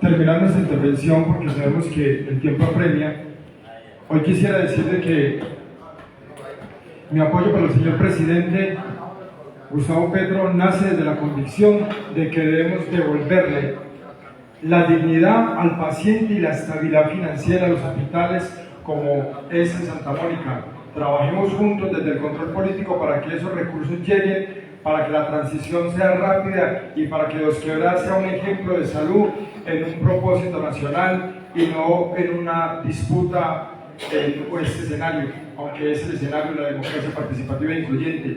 terminar nuestra intervención, porque sabemos que el tiempo apremia, hoy quisiera decirle que mi apoyo para el señor presidente Gustavo Petro nace desde la convicción de que debemos devolverle la dignidad al paciente y la estabilidad financiera a los hospitales como es en Santa Mónica. Trabajemos juntos desde el control político para que esos recursos lleguen, para que la transición sea rápida y para que Dos Quebradas sea un ejemplo de salud en un propósito nacional y no en una disputa en este escenario, aunque es el escenario de la democracia participativa e incluyente.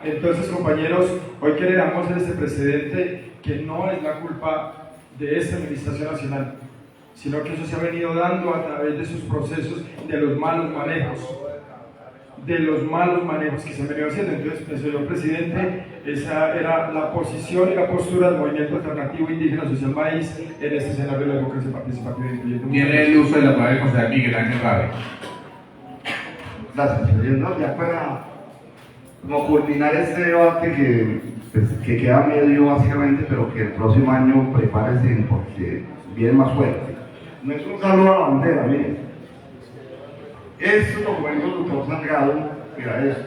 Entonces, compañeros, hoy queremos hacer este precedente que no es la culpa de esta administración nacional, sino que eso se ha venido dando a través de sus procesos de los malos manejos que se han venido haciendo. Entonces, señor presidente, esa era la posición y la postura del Movimiento Alternativo Indígena Social Maíz en este escenario de la democracia participativa e incluyente. Tiene el uso de la palabra el concejal Miguel Ángel Rabe. Gracias, señor. No, ya para como culminar este debate que queda medio básicamente, pero que el próximo año prepárese porque viene más fuerte. No es un saludo a la bandera, miren. Estos documentos, doctor Salgado, mira eso.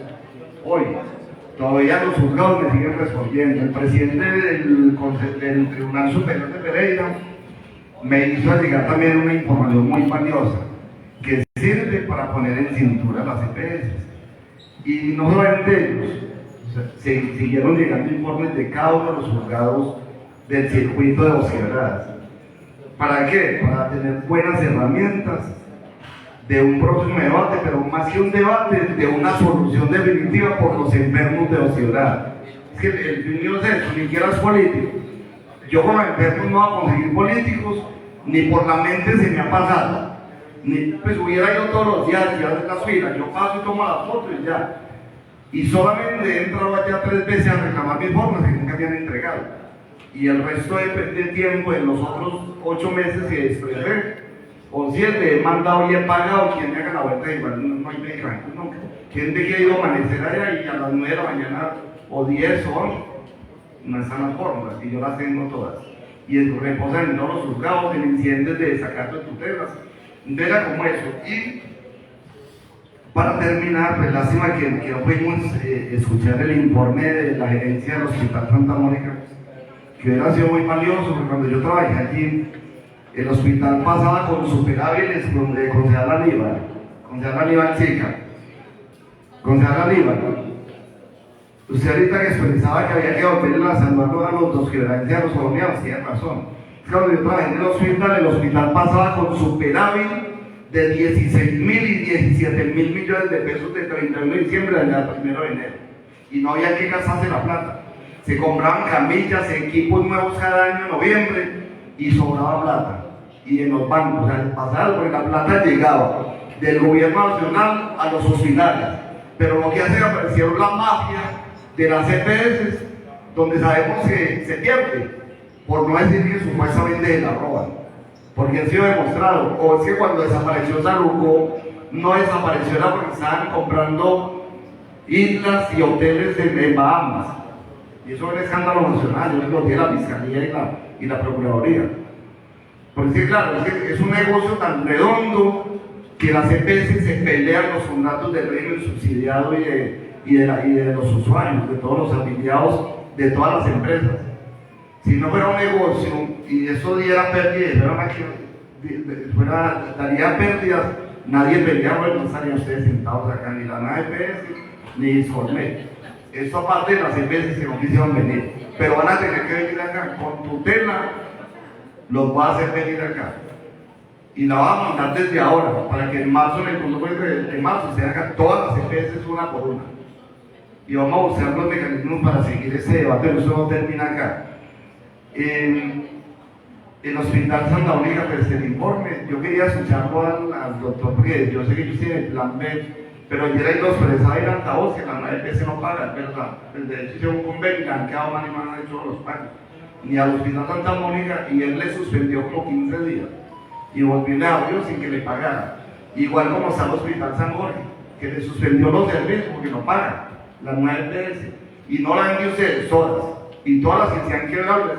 Hoy, todavía los juzgados me siguen respondiendo. El presidente del Tribunal Superior de Pereira me hizo llegar también una información muy valiosa que sirve para poner en cintura las EPS. Y no solamente ellos, se siguieron llegando informes de cada uno de los juzgados del circuito de Dos Quebradas. ¿Para qué? Para tener buenas herramientas de un próximo debate, pero más que un debate, de una solución definitiva por los enfermos de Dos Quebradas. Es que el fin mío es eso, ni siquiera es político. Yo con los enfermos no voy a conseguir políticos, ni por la mente se me ha pasado. Pues hubiera ido todos los días y hacer las filas, yo paso y tomo la foto y ya. Y solamente he entrado allá 3 veces a reclamar mis formas que nunca me han entregado. Y el resto de tiempo, en los otros 8 meses que expresé, o 7, he mandado y he pagado. Quien me haga la vuelta, igual no hay medicamentos nunca. Gente que ha ido a amanecer allá y a las 9 de la mañana, o 10 o 11, no están las fórmulas, y yo las tengo todas. Y reposan en todos los juzgados, en incidentes de sacar de tutelas. Era como eso. Y para terminar, pues lástima que no pudimos escuchar el informe de la gerencia del Hospital Santa Mónica, que hubiera sido muy valioso, porque cuando yo trabajé allí, el hospital pasaba con superhábiles con concejal Aníbal Chica. Concejal Aníbal, usted ahorita que expresaba que había que volverle la salud a los Dos Quebradas y a los colombianos, tiene razón. Cuando yo trabajé en el hospital pasaba con superávit de 16.000 y 17.000 millones de pesos de 31 de diciembre al 1 de enero. Y no había que gastarse la plata. Se compraban camillas, equipos nuevos cada año en noviembre y sobraba plata. Y en los bancos, o sea, pasaba porque la plata llegaba del gobierno nacional a los hospitales. Pero lo que hace aparecieron la mafia de las EPS, donde sabemos que se pierde. Por no decir que supuestamente la roban, porque ha sido demostrado. O es que cuando desapareció Saluco, no desapareció era porque estaban comprando islas y hoteles en Bahamas, y eso es un escándalo nacional. Yo lo dije a la Fiscalía y la Procuraduría, porque claro, es un negocio tan redondo que las EPS se pelean los contratos del régimen subsidiado y de los usuarios, de todos los afiliados de todas las empresas. Si no fuera un negocio y eso diera pérdidas, daría pérdidas, nadie peleaba, no estarían ustedes sentados acá, ni la NAEPS, ni Discolmet. Esto aparte de las EPS que no quisieron venir, pero van a tener que venir acá, con tutela, los va a hacer venir acá. Y la va a mandar desde ahora, para que en marzo, en el punto de marzo, se hagan todas las EPS una por una. Y vamos a buscar los mecanismos para seguir ese debate, pero eso no termina acá. El Hospital Santa Mónica, pues el informe, yo quería escucharlo al doctor, porque yo sé que ellos tienen el plan B, pero ayer hay 2 expresaba en altavoz que la EPS no paga, es verdad. El derecho hicieron un convenio, le han quedado mal y mal han hecho los pagos. Ni al Hospital Santa Mónica, y él le suspendió como 15 días. Y volvió le abrió sin que le pagara. Igual como está el Hospital San Jorge, que le suspendió los servicios porque no paga, la nueva EPS. Y no la han de ustedes todas. Y todas las que se han quebrado,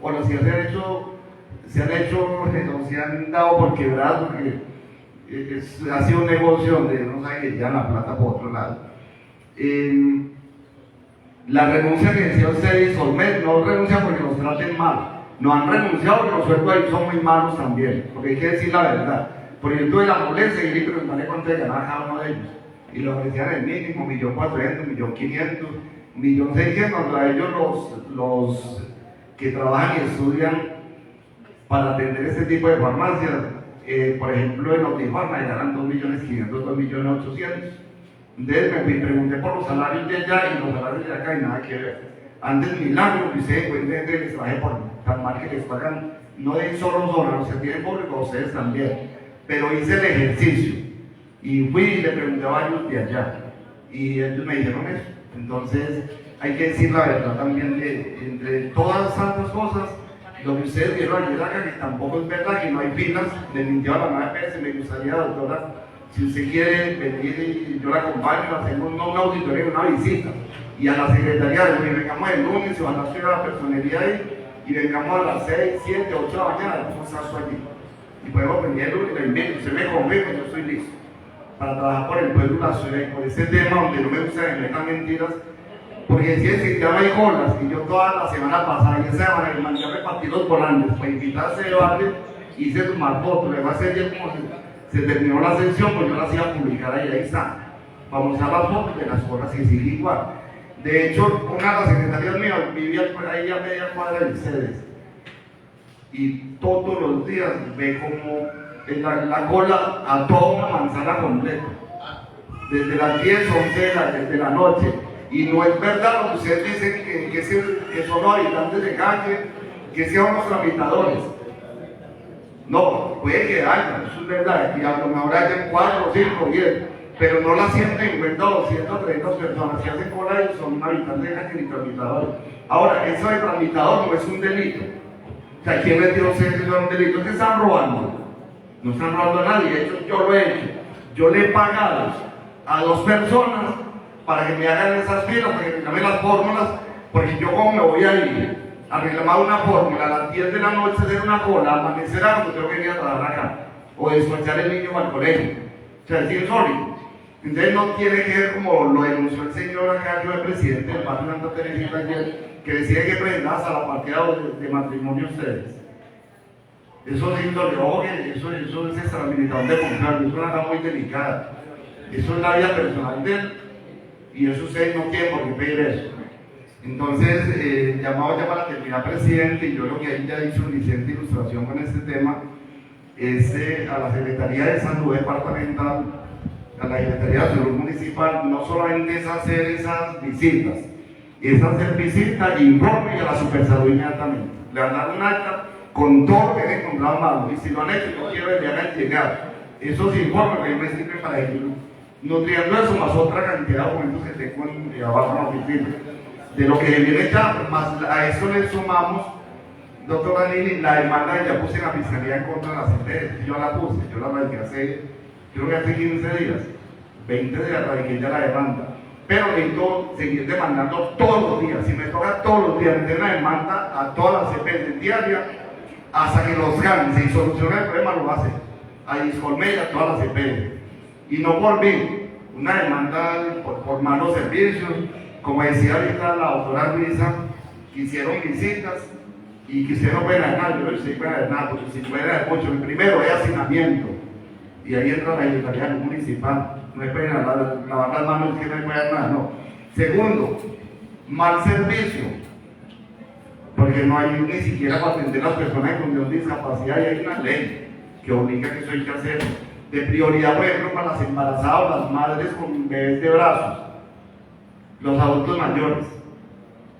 o las que se han hecho se han hecho o se han dado por quebrados, porque ha sido un negocio donde no saben que llevan la plata por otro lado. La renuncia que decía usted, Isolmet, no renuncia porque nos traten mal, no han renunciado porque los sueldos ahí son muy malos también, porque hay que decir la verdad. Por ejemplo, tuve la molestia y preguntarle cuánto ganaba cada uno de ellos, y le ofrecían el mínimo, 1.400.000, 1.500.000, 1.600.000, a ellos los que trabajan y estudian para atender este tipo de farmacias, por ejemplo en Notifarma ganan 2.500.000, 2.800.000. Entonces me pregunté por los salarios de allá y los salarios de acá y nada que ver. Antes milagro que ustedes encuentren que les traje por tan mal que les pagan, no de solo zona, los que tienen público, ustedes también. Pero hice el ejercicio y fui y le pregunté a varios de allá y ellos me dijeron eso. Entonces hay que decir la verdad también entre todas tantas cosas. Lo que ustedes vieron ayer acá, que tampoco es verdad, que no hay filas, le mintió a la 9 PS, me gustaría, doctora, si usted quiere venir y yo la acompaño, hacemos no una auditoría, una visita, y a la secretaría, y vengamos el lunes, y van a hacer la personería ahí, y vengamos a las 6, 7, 8 de la mañana, hacemos un sazo aquí, y podemos venir el lunes, y le invito, usted me confirma, yo estoy listo, para trabajar por el pueblo de la ciudad, y por ese tema donde no me gusta que me metan mentiras, porque si es que ya no hay colas, y yo toda la semana pasada y esa semana me mandé a repartir los volantes para invitar a ese debate, hice tomar fotos, le va a hacer ya como se terminó la sesión, pues yo las iba a publicar ahí está, vamos a las fotos de las colas y sigue igual. De hecho, una de las secretarías mías vivía por ahí a media cuadra de ustedes, y todos los días ve como la cola a toda una manzana completa, desde las 10, 11 de la noche. Y no es verdad lo que ustedes dicen que son los habitantes de calle, que sean los tramitadores. No, puede que haya, eso es verdad, y a lo mejor hayan 4, 5, 10, pero no la 150 o 230 personas que hacen cola y son habitantes de calle ni tramitadores. Ahora, eso de tramitador no es un delito. O sea, ¿quién les dijo ustedes que eso es un delito? Es que están robando. No están robando a nadie, de hecho yo lo he hecho. Yo le he pagado a 2 personas para que me hagan esas filas, para que me llamen las fórmulas, porque yo como me voy a ir a reclamar una fórmula a las 10 de la noche, hacer una cola, amanecerá cuando tengo que venir a trabajar acá, o despachar el niño al colegio. O sea, es insólito. Entonces no tiene que ver como lo denunció el señor acá, yo el presidente del barrio Santa Teresita ayer, que decía que presentadas a la partida de matrimonio ustedes. Eso es índole, oye, eso es extralimitador de confianza, eso es una cosa muy delicada. Eso es la vida personal de él. Y eso ustedes no tienen por qué pedir eso. Entonces, llamado ya para terminar, presidente, y yo lo que ahí ya hizo una licencia ilustración con este tema, es a la Secretaría de Salud Departamental, a la Secretaría de Salud Municipal, no solamente es hacer esas visitas, es hacer visitas e informe a la Supersalud inmediatamente. Le van a dar un acta con todo lo que han encontrado malo, y si lo han hecho, no quiero que le hagan llegar esos informes que me sirven para ellos. Nutriendo eso más otra cantidad de documentos que tengo abajo en la oficina. De lo que le viene ya, más a eso le sumamos, doctora Lili, la demanda que ya puse en la fiscalía en contra de la CPS. Yo la puse, yo la radiqué creo que hace 15 días, 20 días radiqué ya la demanda. Pero necesito seguir demandando todos los días. Si me toca todos los días meter una demanda a todas las CPS diaria, hasta que los ganen. Si soluciona el problema, lo hace. A Discolme y a todas las CPS. Y no por mí, una demanda por malos servicios, como decía ahorita la doctora Luisa, que hicieron visitas y que usted no puede ganar, yo no estoy puede ganar, porque si puede ganar mucho, el primero es hacinamiento, y ahí entra la Secretaría Municipal, no puede lavar las manos, que no puede ganar, no. Segundo, mal servicio, porque no hay ni siquiera para atender a las personas con discapacidad, y hay una ley que obliga que eso hay que hacer. De prioridad, por ejemplo, para las embarazadas, las madres con bebés de brazos, los adultos mayores.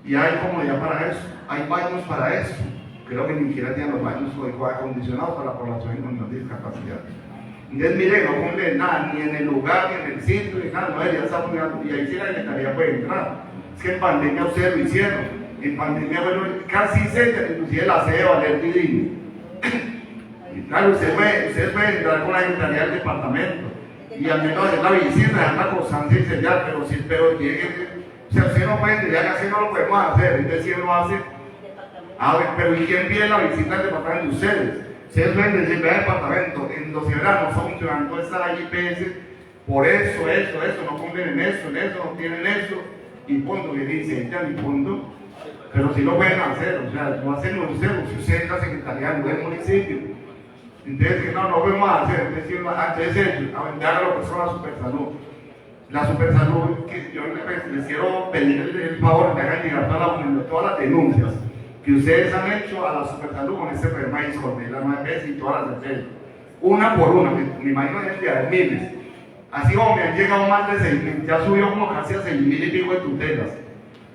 Y hay comodidad para eso, hay baños para eso. Creo que ni siquiera tienen los baños acondicionados para la población con discapacidad. Entonces, mire, no ponen nada, ni en el lugar, ni en el sitio, ni nada, no debería estar poniendo, y ahí sí la secretaría puede entrar. Es que en pandemia ustedes lo hicieron. En pandemia, bueno, casi se inclusive la sede de Valer Divino. Claro, ustedes pueden entrar con la secretaría del departamento y al menos hacer la visita, dejar la constancia y sellar, pero si el peor tiene que. O sea, usted no puede entrar, así no lo podemos hacer. Entonces, si uno hace, A ver, pero ¿y quién pide la visita al departamento de ustedes? Ustedes pueden decir, vea el departamento, en los ciudadanos no funcionando está la IPS, por eso, no cumplen en eso, no tienen eso, y punto, que licencian y punto. Pero si lo pueden hacer, o sea, no hacen ustedes, si ustedes es la secretaría del municipio. Entonces, que no podemos hacer, antes de hágalo pues con la Supersalud. La Supersalud, que yo les quiero pedir el favor de que hagan llegar todas las denuncias que ustedes han hecho a la Supersalud con este problema de discordia, la 9PS y todas las empresas. Una por una, me imagino que hay miles. Así como me han llegado más de 6.000, ya subió como casi a 6.000 y pico de tutelas,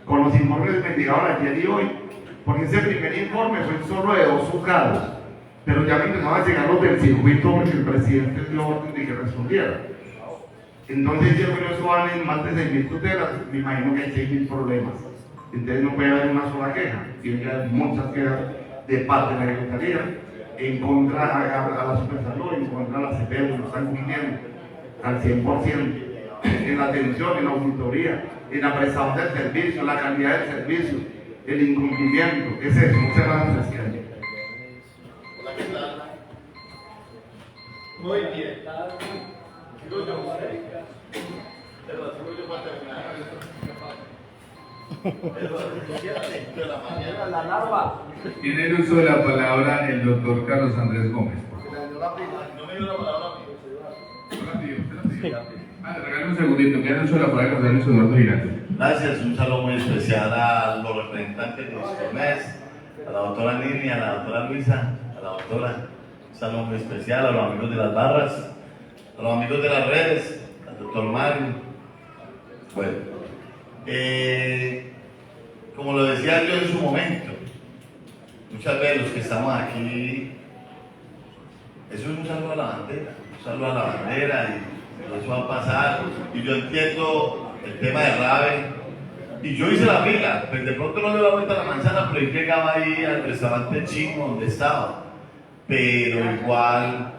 con los informes que me llegaron ayer y hoy, porque ese primer informe fue solo de 2 juzgados, pero ya me empezaban a llegar los del circuito porque el presidente dio orden de que respondiera. Entonces yo creo que eso van en más de 6.000 tutelas, me imagino que hay 6.000 problemas. Entonces no puede haber una sola queja, tiene que haber muchas quejas de parte de la Secretaría en contra a la Supersalud, en contra a la CPE, no están cumpliendo al 100% en la atención, en la auditoría, en la prestación del servicio, en la calidad del servicio, el incumplimiento, es eso, muchas gracias, presidente. Hola, ¿qué tal? Muy bien. Sigo yo para terminar. La larva. Tiene el uso de la palabra el doctor Carlos Andrés Gómez. No me dio la palabra. Regálame un segundito, que el uso de la palabra Carlos Andrés Eduardo Giraldo. Gracias, un saludo muy especial a los representantes de Discormes, a la doctora Nini, a la doctora Luisa, a la doctora. Un saludo muy especial a los amigos de las barras, a los amigos de las redes, al doctor Mario. Bueno, como lo decía yo en su momento, muchas veces los que estamos aquí, eso es un saludo a la bandera, un saludo a la bandera y eso va a pasar. Y yo entiendo el tema de RAVE y yo hice la fila, pues de pronto no le da vuelta a la manzana, pero yo llegaba ahí al restaurante chino donde estaba, pero igual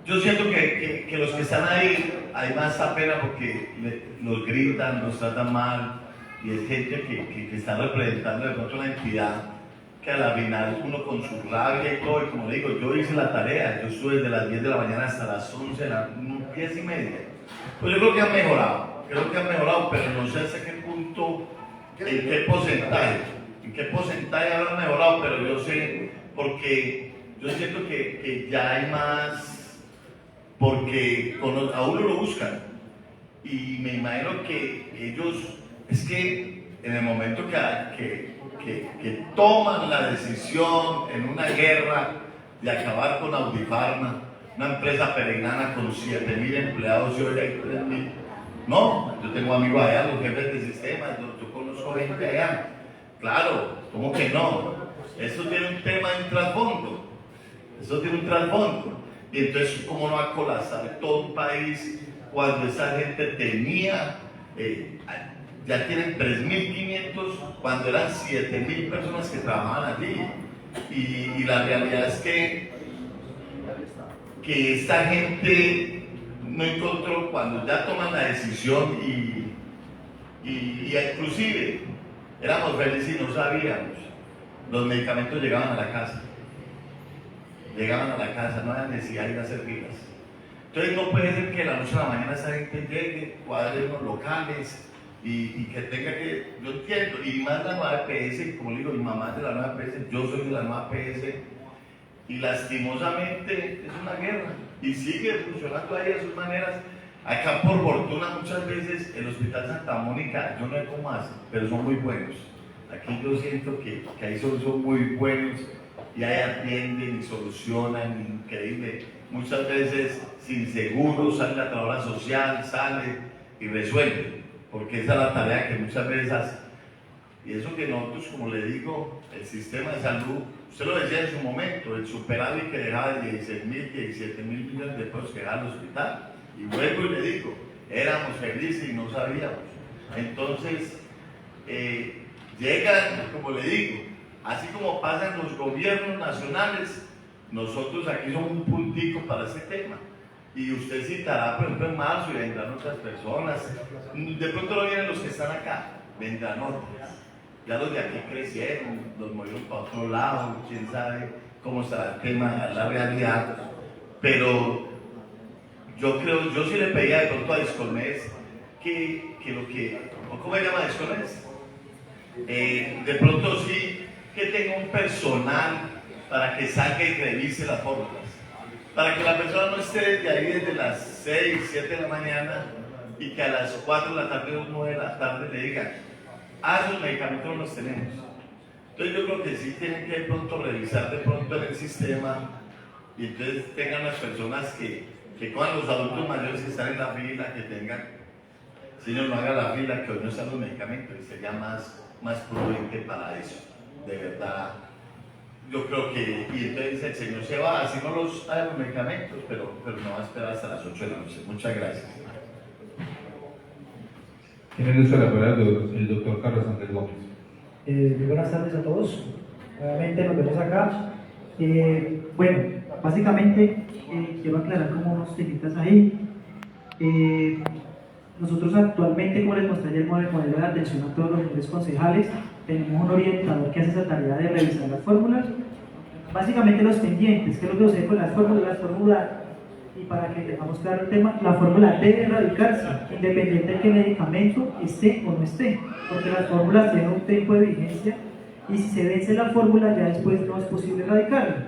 yo siento que los que están ahí hay más pena porque los gritan, los tratan mal y es gente que está representando de pronto una entidad que a la final uno con su rabia y todo, y como le digo, yo hice la tarea, yo estuve desde las 10 de la mañana hasta las 11, 10 y media. Pues yo creo que han mejorado, pero no sé hasta qué punto, en qué porcentaje habrán mejorado, pero yo sé, porque yo siento que ya hay más, porque a uno lo buscan, y me imagino que ellos, es que en el momento que toman la decisión en una guerra de acabar con Audifarma, una empresa peregrina con 7.000 empleados y hoy hay 3.000. No, yo tengo amigos allá, los jefes de sistemas, yo conozco gente allá. Claro, ¿cómo que no? Eso tiene un tema en trasfondo. Y entonces, ¿cómo no va a colapsar todo un país cuando esa gente tenía, ya tienen 3.500, cuando eran 7.000 personas que trabajaban allí? Y la realidad es que esta gente no encontró, cuando ya toman la decisión y inclusive éramos felices y no sabíamos, los medicamentos llegaban a la casa, no había necesidad de ir a hacer filas. Entonces no puede ser que a la noche a la mañana esa gente llegue, cuadre unos locales y que tenga que, yo entiendo, y más la nueva PS, como le digo, mi mamá es de la nueva PS, yo soy de la nueva PS, y lastimosamente es una guerra y sigue funcionando ahí de sus maneras. Acá por fortuna muchas veces el Hospital Santa Mónica, yo no sé cómo hacen, pero son muy buenos. Aquí yo siento que ahí son muy buenos y ahí atienden y solucionan, increíble. Muchas veces sin seguro sale la trabajadora social, sale y resuelve, porque esa es la tarea que muchas veces hace. Y eso que nosotros, como le digo, el sistema de salud, usted lo decía en su momento, el superávit que dejaba de 16.000, 17.000 millones de pesos que dejaba el hospital. Y vuelvo y le digo, éramos felices y no sabíamos. Entonces, llegan, como le digo, así como pasan los gobiernos nacionales, nosotros aquí somos un puntico para ese tema. Y usted citará, por ejemplo, en marzo y vendrán otras personas. De pronto no vienen los que están acá, vendrán otras. Ya los de aquí crecieron, los movieron para otro lado, quién sabe cómo estará el tema, la realidad. Pero yo sí le pedía de pronto a Discolmes ¿cómo se llama Discolmes? De pronto sí que tenga un personal para que saque y revise las fórmulas. Para que la persona no esté desde ahí desde las 6, 7 de la mañana y que a las 4 de la tarde o 9 de la tarde le digan, esos medicamentos no los tenemos. Entonces yo creo que sí tienen que de pronto revisar de pronto en el sistema y entonces tengan las personas que cojan los adultos mayores que están en la fila, que tengan, señor, no haga la fila, que hoy no están los medicamentos, y sería más prudente para eso, de verdad. Yo creo que, y entonces el señor se va, así no los hay los medicamentos, pero no va a esperar hasta las 8 de la noche. Muchas gracias. Tiene el uso de la palabra el doctor Carlos Andrés Gómez. Muy buenas tardes a todos. Nuevamente nos vemos acá. Bueno, básicamente quiero aclarar como unos temitas ahí. Nosotros actualmente, como les mostré el modelo de atención a todos los niveles concejales, tenemos un orientador que hace esa tarea de revisar las fórmulas. Básicamente los pendientes, ¿qué es lo que sucede con las fórmulas? Y para que tengamos claro el tema, la fórmula debe erradicarse, independiente de que el medicamento esté o no esté, porque las fórmulas tienen un tiempo de vigencia y si se vence la fórmula ya después no es posible erradicarla.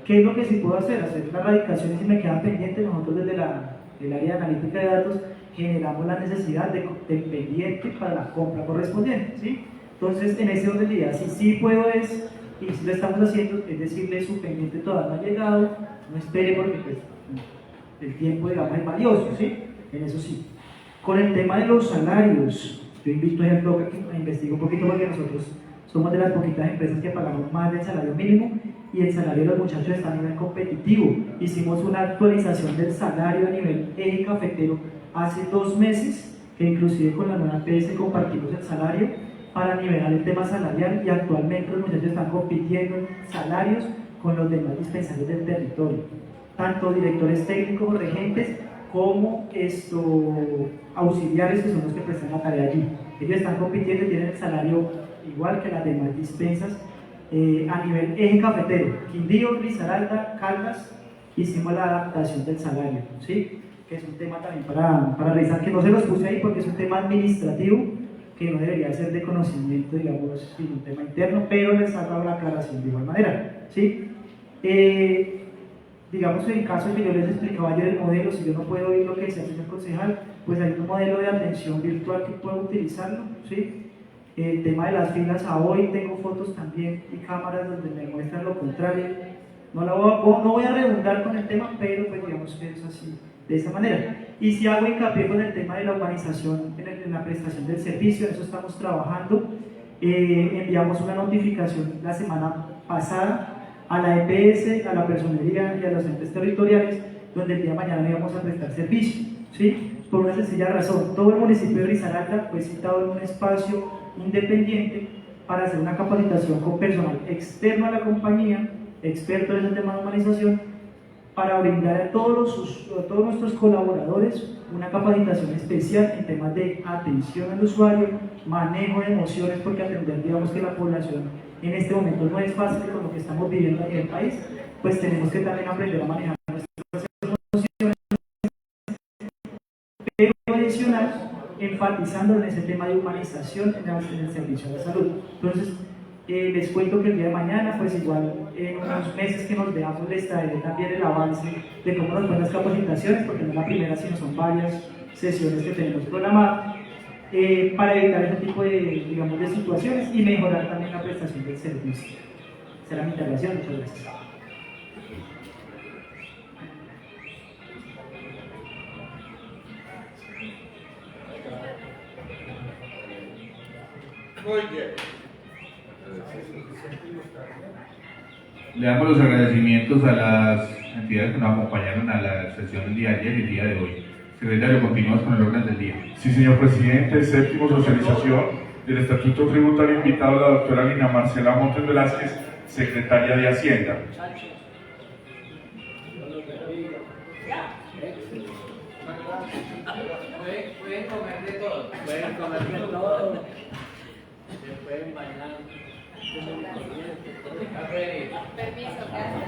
¿Qué es lo que sí puedo hacer? Hacer la erradicación y si me quedan pendientes, nosotros desde el área de analítica de datos generamos la necesidad del pendiente para la compra correspondiente, ¿sí? Entonces, en ese orden de ideas, si sí puedo y si lo estamos haciendo, es decirle su pendiente todavía no ha llegado, no espere porque pues, el tiempo, digamos, es valioso, ¿sí? En eso sí. Con el tema de los salarios, yo invito a ejemplo a investigar un poquito porque nosotros somos de las poquitas empresas que pagamos más del salario mínimo y el salario de los muchachos está a nivel competitivo. Hicimos una actualización del salario a nivel eje cafetero hace 2 meses, que inclusive con la nueva PS compartimos el salario para nivelar el tema salarial y actualmente los muchachos están compitiendo en salarios con los demás dispensarios del territorio, tanto directores técnicos o regentes como auxiliares que son los que prestan la tarea allí. Ellos están compitiendo y tienen el salario igual que las demás dispensas a nivel eje cafetero. Quindío, Risaralda, Caldas, hicimos la adaptación del salario, ¿sí? Que es un tema también para revisar, que no se los puse ahí porque es un tema administrativo que no debería ser de conocimiento, digamos, sino un tema interno, pero les ha dado la aclaración de igual manera, ¿sí? Digamos, en el caso que yo les explicaba ayer el modelo, si yo no puedo oír lo que decía el señor concejal, pues hay un modelo de atención virtual que puedo utilizarlo, ¿sí? El tema de las filas, a hoy tengo fotos también y cámaras donde me muestran lo contrario. No voy a redundar con el tema, pero pues digamos que es así, de esa manera. Y si hago hincapié con el tema de la urbanización en la prestación del servicio, en eso estamos trabajando. Enviamos una notificación la semana pasada a la EPS, a la personería y a los entes territoriales, donde el día de mañana íbamos a prestar servicio, ¿sí? Por una sencilla razón, todo el municipio de Risaralda fue citado en un espacio independiente para hacer una capacitación con personal externo a la compañía, experto en el tema de urbanización, para brindar a todos nuestros colaboradores una capacitación especial en temas de atención al usuario, manejo de emociones, porque atender, digamos que la población en este momento no es fácil con lo que estamos viviendo aquí en el país, pues tenemos que también aprender a manejar nuestras emociones, pero adicional, enfatizando en ese tema de humanización en el servicio de la salud. Entonces, les cuento que el día de mañana, pues igual en unos meses que nos veamos, les traeré también el avance de cómo nos van las capacitaciones, porque no es la primera, sino son varias sesiones que tenemos programadas, para evitar ese tipo de, digamos, de situaciones y mejorar también la prestación del servicio. Será mi intervención, muchas gracias. Muy bien. Le damos los agradecimientos a las entidades que nos acompañaron a la sesión del día de ayer y el día de hoy. Secretario, continuamos con el orden del día. Sí, señor presidente. Séptimo, socialización del Estatuto Tributario, invitado a la doctora Lina Marcela Montes Velázquez, secretaria de Hacienda. Pueden comer de todo. Pueden comer de todo. Permiso, gracias.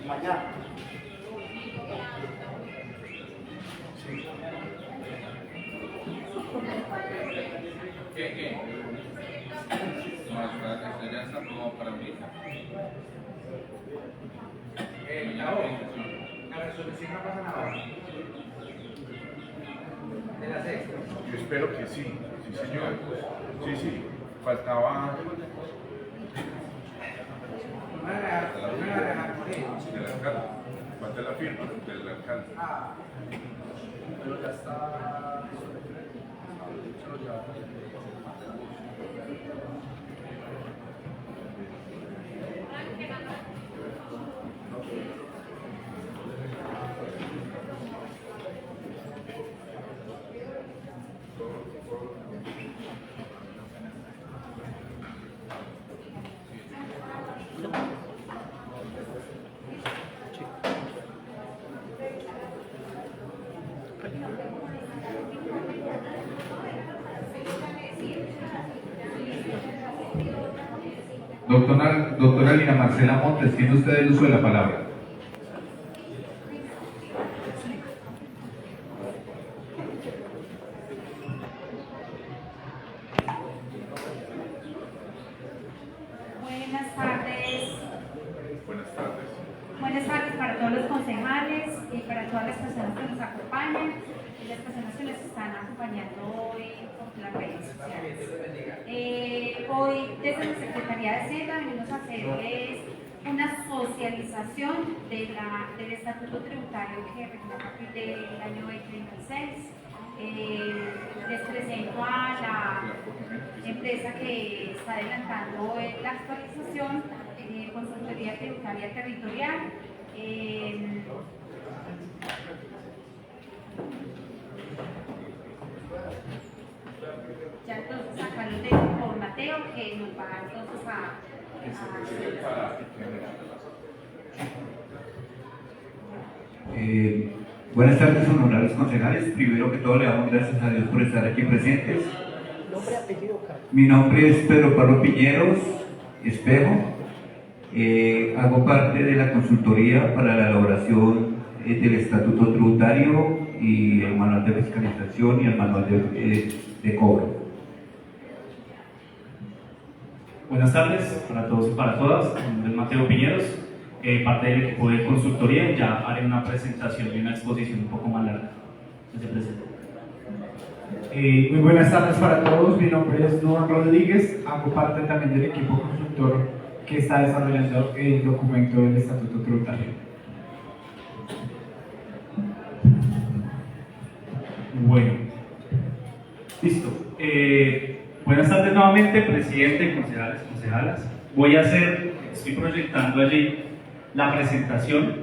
Mañana. ¿Qué? No, esta ya está como para mí. La resolución no pasa nada. De la sexta. Yo espero que sí, sí señor. Sí, faltaba del alcalde, falta la firma del alcalde. Pero ya está. Doctora Lina Marcela Montes, tiene usted el uso de la palabra. Buenas tardes. Buenas tardes. Buenas tardes para todos los concejales y para todas las personas que nos acompañan y las personas que nos están acompañando hoy por las redes sociales. Hoy desde la Secretaría de Hacienda venimos a hacerles una socialización del estatuto tributario que regula a partir del año 2026. Les presento a la empresa que está adelantando la actualización, Consultoría Tributaria Territorial. Ya entonces acá lo tengo por Mateo, que nos va entonces a Buenas tardes, honorables concejales. Primero que todo, le damos gracias a Dios por estar aquí presentes. Mi nombre es Pedro Pablo Piñeros Espejo. Hago parte de la consultoría para la elaboración del estatuto tributario y el manual de fiscalización y el manual de cobro. Buenas tardes para todos y para todas. Mi nombre es Mateo Piñeros, parte del equipo de consultoría. Ya haré una presentación y una exposición un poco más larga. Se presenta. Muy buenas tardes para todos. Mi nombre es Noah Rodríguez. Hago parte también del equipo consultor que está desarrollando el documento del Estatuto Tributario. Bueno, listo. Buenas tardes nuevamente, presidente, concejales, concejalas. Estoy proyectando allí la presentación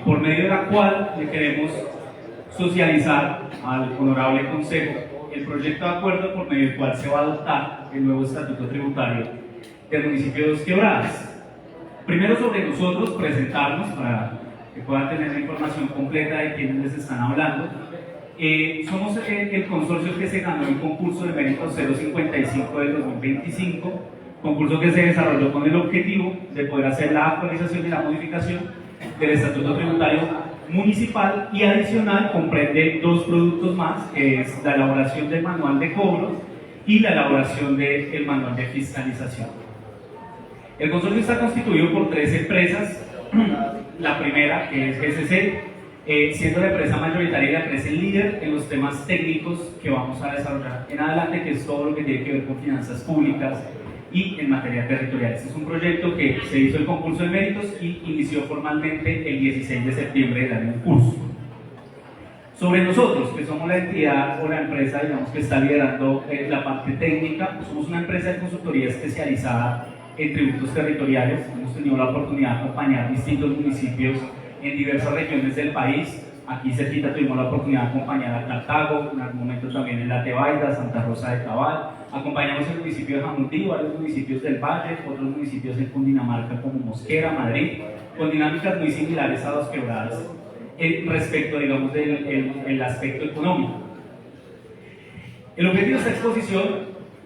por medio de la cual le queremos socializar al honorable consejo el proyecto de acuerdo por medio del cual se va a adoptar el nuevo estatuto tributario del municipio de Dos Quebradas. Primero, sobre nosotros, presentarnos para que puedan tener la información completa de quienes les están hablando. Somos el consorcio que se ganó el concurso de mérito 055 del 2025, concurso que se desarrolló con el objetivo de poder hacer la actualización y la modificación del estatuto tributario municipal, y adicional comprende dos productos más, que es la elaboración del manual de cobros y la elaboración del manual de fiscalización. El consorcio está constituido por 3 empresas La primera, que es GCC, siendo la empresa mayoritaria y la empresa líder en los temas técnicos que vamos a desarrollar en adelante, que es todo lo que tiene que ver con finanzas públicas y en materia territorial. Este es un proyecto que se hizo el concurso de méritos y inició formalmente el 16 de septiembre del año en curso. Sobre nosotros, que somos la entidad o la empresa, digamos, que está liderando la parte técnica, somos una empresa de consultoría especializada en tributos territoriales. Hemos tenido la oportunidad de acompañar distintos municipios en diversas regiones del país. Aquí cerquita tuvimos la oportunidad de acompañar a Cartago, en algún momento también en La Tebaida, Santa Rosa de Cabal. Acompañamos el municipio de Jamundí, varios municipios del Valle, otros municipios en Cundinamarca como Mosquera, Madrid, con dinámicas muy similares a Dos Quebradas respecto, digamos, del aspecto económico. El objetivo de esta exposición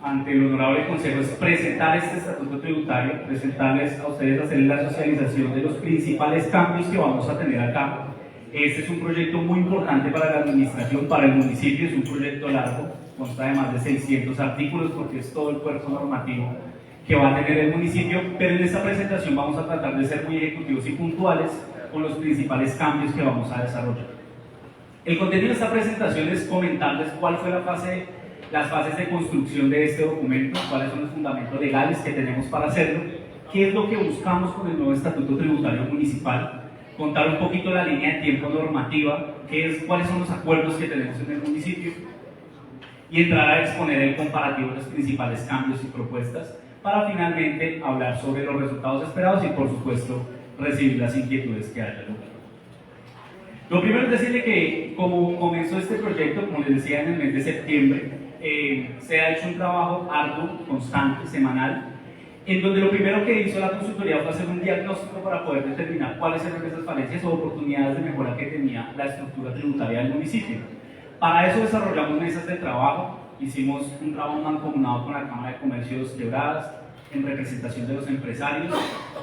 ante el Honorable Consejo es presentar este estatuto tributario, presentarles a ustedes, hacerles la socialización de los principales cambios que vamos a tener acá. Este es un proyecto muy importante para la administración, para el municipio, es un proyecto largo, consta de más de 600 artículos porque es todo el cuerpo normativo que va a tener el municipio, pero en esta presentación vamos a tratar de ser muy ejecutivos y puntuales con los principales cambios que vamos a desarrollar. El contenido de esta presentación es comentarles cuál fue las fases de construcción de este documento, cuáles son los fundamentos legales que tenemos para hacerlo, qué es lo que buscamos con el nuevo Estatuto Tributario Municipal, contar un poquito la línea de tiempo normativa, cuáles son los acuerdos que tenemos en el municipio, y entrar a exponer el comparativo de los principales cambios y propuestas, para finalmente hablar sobre los resultados esperados y, por supuesto, recibir las inquietudes que haya lugar. Lo primero es decirle que, como comenzó este proyecto, como les decía, en el mes de septiembre, se ha hecho un trabajo arduo, constante, semanal, en donde lo primero que hizo la consultoría fue hacer un diagnóstico para poder determinar cuáles eran esas falencias o oportunidades de mejora que tenía la estructura tributaria del municipio. Para eso desarrollamos mesas de trabajo, hicimos un trabajo mancomunado con la Cámara de Comercio de Dos Quebradas, en representación de los empresarios,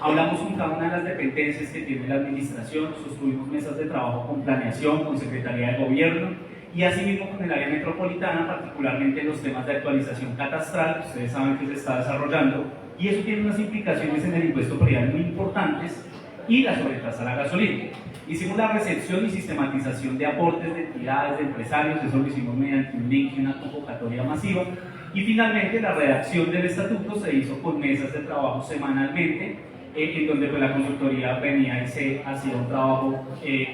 hablamos con cada una de las dependencias que tiene la administración, sostuvimos mesas de trabajo con planeación, con Secretaría de Gobierno y asimismo con el área metropolitana, particularmente en los temas de actualización catastral, que ustedes saben que se está desarrollando, y eso tiene unas implicaciones en el impuesto predial muy importantes y la sobretasa a la gasolina. Hicimos la recepción y sistematización de aportes de entidades, de empresarios, eso lo hicimos mediante un link y una convocatoria masiva. Y finalmente la redacción del estatuto se hizo con mesas de trabajo semanalmente, en donde pues, la consultoría venía y se hacía un trabajo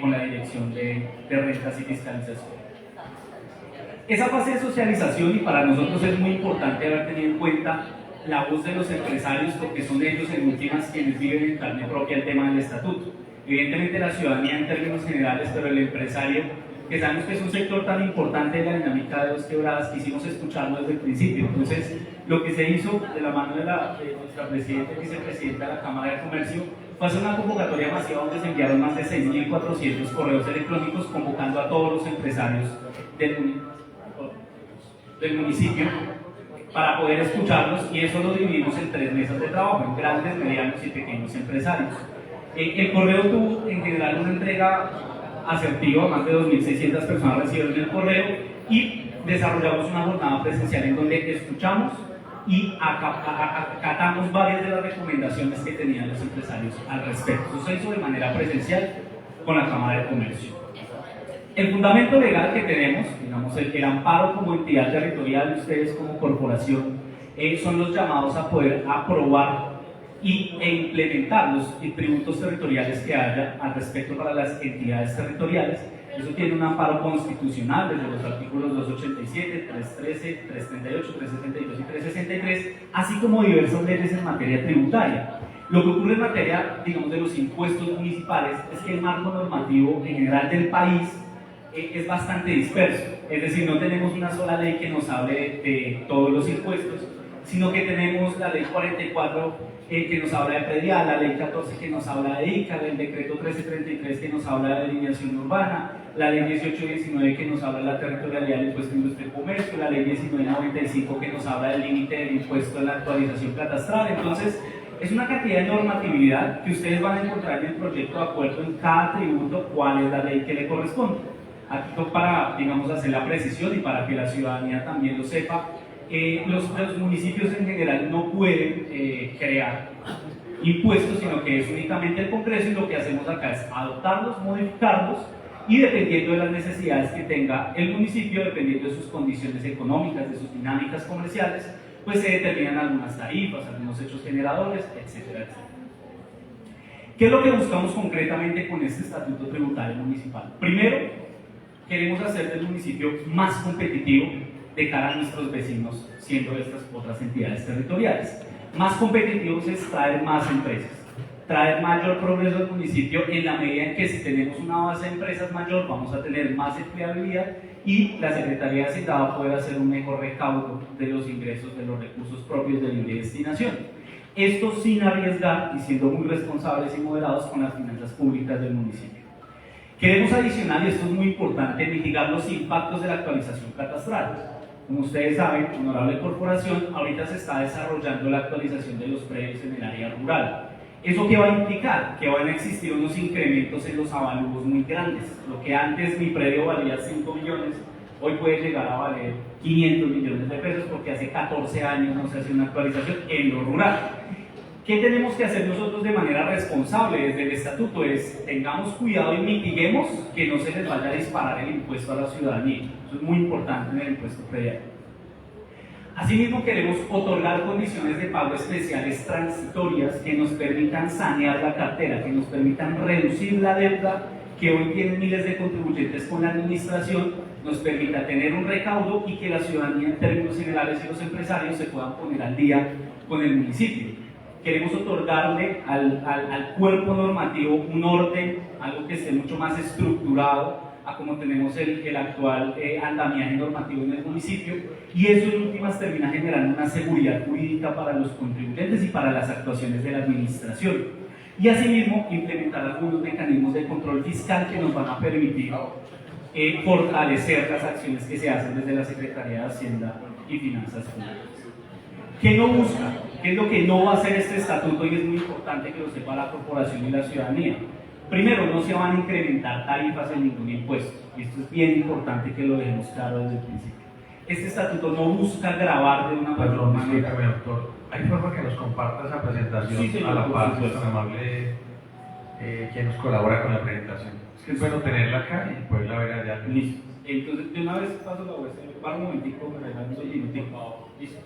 con la dirección de rentas y fiscalización. Esa fase de socialización, y para nosotros es muy importante haber tenido en cuenta la voz de los empresarios, porque son ellos en últimas quienes viven en carne propia el tema del estatuto. Evidentemente la ciudadanía en términos generales, pero el empresario, que sabemos que es un sector tan importante de la dinámica de Dos Quebradas, quisimos escucharlo desde el principio. Entonces, lo que se hizo de la mano de nuestra presidenta y vicepresidenta de la Cámara de Comercio fue hacer una convocatoria masiva donde se enviaron más de 6.400 correos electrónicos convocando a todos los empresarios del municipio para poder escucharlos, y eso lo dividimos en 3 mesas de trabajo, en grandes, medianos y pequeños empresarios. El correo tuvo en general una entrega asertiva, más de 2.600 personas recibieron el correo y desarrollamos una jornada presencial en donde escuchamos y acatamos varias de las recomendaciones que tenían los empresarios al respecto. Eso se hizo de manera presencial con la Cámara de Comercio. El fundamento legal que tenemos, digamos, el amparo como entidad territorial de ustedes como corporación, son los llamados a poder aprobar e implementar los tributos territoriales que haya al respecto para las entidades territoriales. Eso tiene un amparo constitucional desde los artículos 287, 313, 338, 372 y 363, así como diversas leyes en materia tributaria. Lo que ocurre en materia, digamos, de los impuestos municipales es que el marco normativo en general del país es bastante disperso, es decir, no tenemos una sola ley que nos hable de todos los impuestos, sino que tenemos la ley 44 que nos habla de predial, la ley 14 que nos habla de ICA, el decreto 1333 que nos habla de delineación urbana, la ley 1819 que nos habla de la territorialidad del impuesto de industria y comercio, la ley 1995 que nos habla del límite del impuesto en la actualización catastral. Entonces, es una cantidad de normatividad que ustedes van a encontrar en el proyecto de acuerdo en cada tributo cuál es la ley que le corresponde. Aquí para, digamos, hacer la precisión y para que la ciudadanía también lo sepa, los municipios en general no pueden crear impuestos, sino que es únicamente el Congreso, y lo que hacemos acá es adoptarlos, modificarlos, y dependiendo de las necesidades que tenga el municipio, dependiendo de sus condiciones económicas, de sus dinámicas comerciales, pues se determinan algunas tarifas, algunos hechos generadores, etcétera, etcétera. ¿Qué es lo que buscamos concretamente con este estatuto tributario municipal? Primero, queremos hacer del municipio más competitivo de cara a nuestros vecinos, siendo estas otras entidades territoriales. Más competitivos es traer más empresas, traer mayor progreso al municipio, en la medida en que si tenemos una base de empresas mayor, vamos a tener más empleabilidad y la Secretaría de Hacienda va a poder hacer un mejor recaudo de los ingresos, de los recursos propios de libre destinación. Esto sin arriesgar y siendo muy responsables y moderados con las finanzas públicas del municipio. Queremos adicionar, y esto es muy importante, mitigar los impactos de la actualización catastral. Como ustedes saben, honorable corporación, ahorita se está desarrollando la actualización de los predios en el área rural. ¿Eso qué va a implicar? Que van a existir unos incrementos en los avalúos muy grandes. Lo que antes mi predio valía 5 millones, hoy puede llegar a valer 500 millones de pesos porque hace 14 años no se hace una actualización en lo rural. ¿Qué tenemos que hacer nosotros de manera responsable desde el estatuto? Es tengamos cuidado y mitiguemos que no se les vaya a disparar el impuesto a la ciudadanía. Eso es muy importante en el impuesto predial. Asimismo, queremos otorgar condiciones de pago especiales transitorias que nos permitan sanear la cartera, que nos permitan reducir la deuda que hoy tienen miles de contribuyentes con la administración, nos permita tener un recaudo y que la ciudadanía en términos generales y los empresarios se puedan poner al día con el municipio. Queremos otorgarle al cuerpo normativo un orden, algo que esté mucho más estructurado a como tenemos el actual andamiaje normativo en el municipio, y eso en últimas termina generando una seguridad jurídica para los contribuyentes y para las actuaciones de la administración. Y asimismo implementar algunos mecanismos de control fiscal que nos van a permitir fortalecer las acciones que se hacen desde la Secretaría de Hacienda y Finanzas Públicas. ¿Qué no busca? ¿Qué es lo que no va a hacer este estatuto? Y es muy importante que lo sepa la corporación y la ciudadanía. Primero, no se van a incrementar tarifas en ningún impuesto, y esto es bien importante que lo dejemos claro desde el principio. Este estatuto no busca gravar de una mayor manera. Doctor, ¿hay forma que nos comparta esa presentación? Sí, señor, a la por paz, supuesto. tan amable quien nos colabora con la presentación? Es que es bueno tenerla acá y poderla ver allá. Listo. Entonces, de una vez paso la voz, para un momentico, me regalan un minutico. Listo.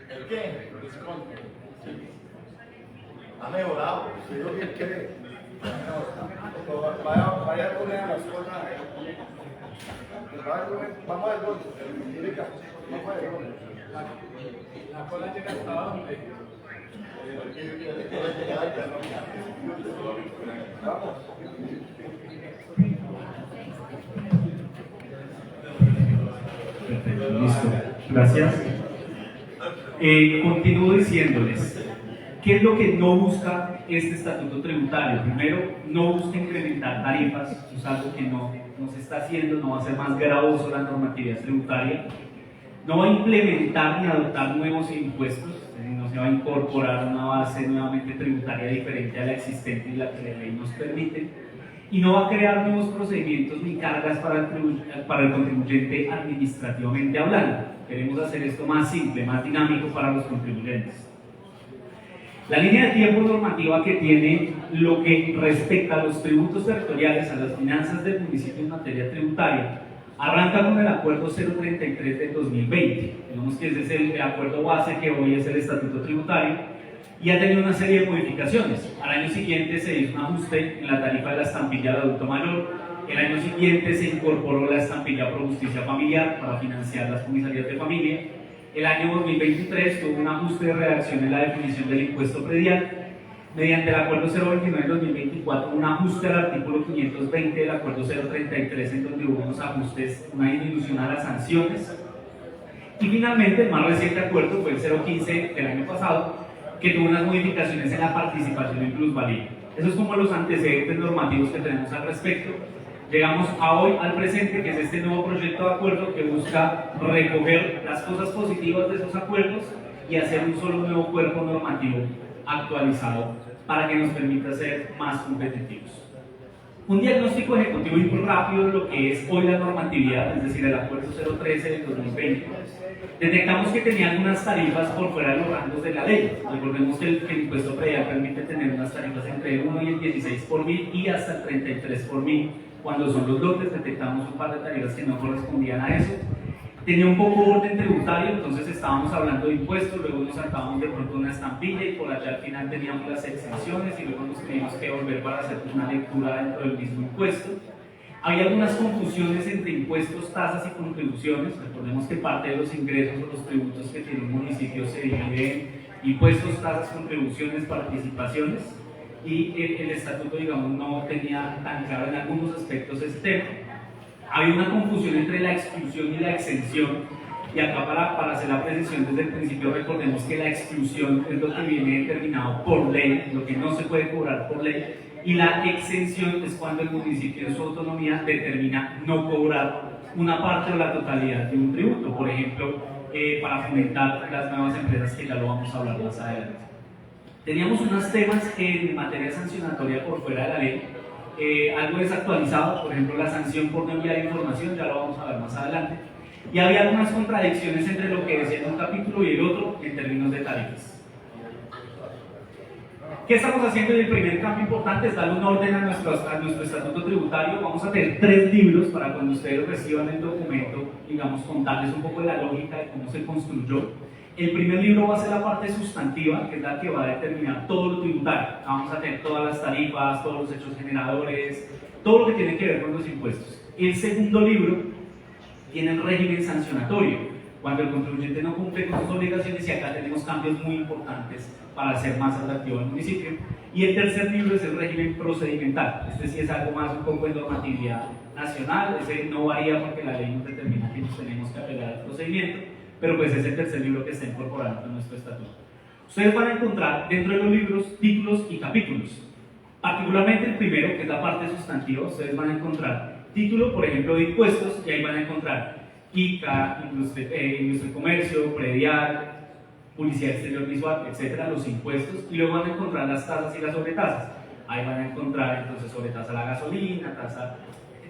¿El qué? Ha mejorado. Vaya a poner las cosas. Vamos al gol. Vamos al gol. La cola llega hasta donde. Vamos. Perfecto, listo. Gracias. Continúo diciéndoles, ¿qué es lo que no busca este estatuto tributario? Primero, no busca incrementar tarifas, eso es algo que no se está haciendo, no va a ser más gravoso la normatividad tributaria. No va a implementar ni adoptar nuevos impuestos, es decir, no se va a incorporar una base nuevamente tributaria diferente a la existente y la que la ley nos permite. Y no va a crear nuevos procedimientos ni cargas para el contribuyente administrativamente hablando. Queremos hacer esto más simple, más dinámico para los contribuyentes. La línea de tiempo normativa que tiene lo que respecta a los tributos territoriales, a las finanzas del municipio en materia tributaria, arranca con el acuerdo 033 del 2020. Digamos que ese es el acuerdo base que hoy es el estatuto tributario, y ha tenido una serie de modificaciones. Al año siguiente se hizo un ajuste en la tarifa de la estampilla de adulto mayor. El año siguiente se incorporó la estampilla Pro Justicia Familiar para financiar las comisarías de familia. El año 2023 tuvo un ajuste de redacción en la definición del impuesto predial. Mediante el acuerdo 029 del 2024, un ajuste al artículo 520 del acuerdo 033, en donde hubo unos ajustes, una disminución a las sanciones. Y finalmente, el más reciente acuerdo fue el 015 del año pasado, que tuvo unas modificaciones en la participación en plusvalía. Esos son como los antecedentes normativos que tenemos al respecto. Llegamos a hoy al presente, que es este nuevo proyecto de acuerdo que busca recoger las cosas positivas de esos acuerdos y hacer un solo nuevo cuerpo normativo actualizado para que nos permita ser más competitivos. Un diagnóstico ejecutivo y muy rápido de lo que es hoy la normatividad, es decir, el acuerdo 013 del 2020. Detectamos que tenía algunas tarifas por fuera de los rangos de la ley. Recordemos que el impuesto predial permite tener unas tarifas entre el 1 y el 16 por mil y hasta el 33 por mil. Cuando son los lotes, detectamos un par de tarifas que no correspondían a eso. Tenía un poco orden tributario, entonces estábamos hablando de impuestos, luego nos sacábamos de pronto una estampilla y por allá al final teníamos las exenciones y luego nos teníamos que volver para hacer una lectura dentro del mismo impuesto. Hay algunas confusiones entre impuestos, tasas y contribuciones. Recordemos que parte de los ingresos o los tributos que tiene un municipio se divide en impuestos, tasas, contribuciones, participaciones. Y el estatuto, digamos, no tenía tan claro en algunos aspectos este tema. Había una confusión entre la exclusión y la exención, y acá para hacer la precisión desde el principio recordemos que la exclusión es lo que viene determinado por ley, lo que no se puede cobrar por ley, y la exención es cuando el municipio en su autonomía determina no cobrar una parte o la totalidad de un tributo, por ejemplo, para fomentar las nuevas empresas, que ya lo vamos a hablar más adelante. Teníamos unos temas en materia sancionatoria por fuera de la ley, algo desactualizado, por ejemplo la sanción por no enviar información, ya lo vamos a ver más adelante, y había algunas contradicciones entre lo que decía en un capítulo y el otro en términos de tarifas. ¿Qué estamos haciendo? Y el primer cambio importante es darle un orden a nuestro estatuto tributario. Vamos a tener 3 libros para cuando ustedes reciban el documento, digamos, contarles un poco de la lógica de cómo se construyó. El primer libro va a ser la parte sustantiva, que es la que va a determinar todo lo tributario. Vamos a tener todas las tarifas, todos los hechos generadores, todo lo que tiene que ver con los impuestos. El segundo libro tiene el régimen sancionatorio, cuando el contribuyente no cumple con sus obligaciones, y acá tenemos cambios muy importantes para hacer más atractivo al municipio. Y el tercer libro es el régimen procedimental. Este sí es algo más un poco de normatividad nacional, ese no varía porque la ley nos determina que nos tenemos que apegar al procedimiento, pero pues es el tercer libro que está incorporado en nuestro estatuto. Ustedes van a encontrar dentro de los libros títulos y capítulos. Particularmente el primero, que es la parte sustantiva, ustedes van a encontrar título, por ejemplo, de impuestos, y ahí van a encontrar ICA, industria y comercio, predial, publicidad exterior visual, etcétera, los impuestos, y luego van a encontrar las tasas y las sobretasas. Ahí van a encontrar entonces sobretasa a la gasolina, tasa,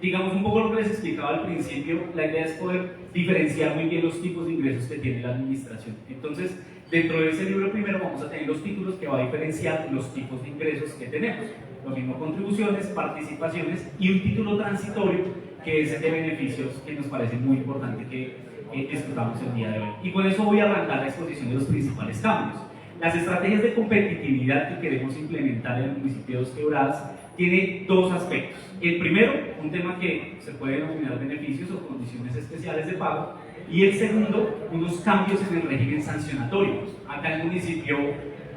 digamos un poco lo que les explicaba al principio. La idea es poder diferenciar muy bien los tipos de ingresos que tiene la administración. Entonces, Dentro de ese libro primero vamos a tener los títulos que va a diferenciar los tipos de ingresos que tenemos. Lo mismo contribuciones, participaciones y un título transitorio que es el de beneficios, que nos parece muy importante que discutamos el día de hoy. Y con eso voy a arrancar la exposición de los principales cambios. Las estrategias de competitividad que queremos implementar en el municipio de Dos Quebradas tiene dos aspectos. El primero, un tema que se puede denominar beneficios o condiciones especiales de pago, y el segundo, unos cambios en el régimen sancionatorio. Acá en el municipio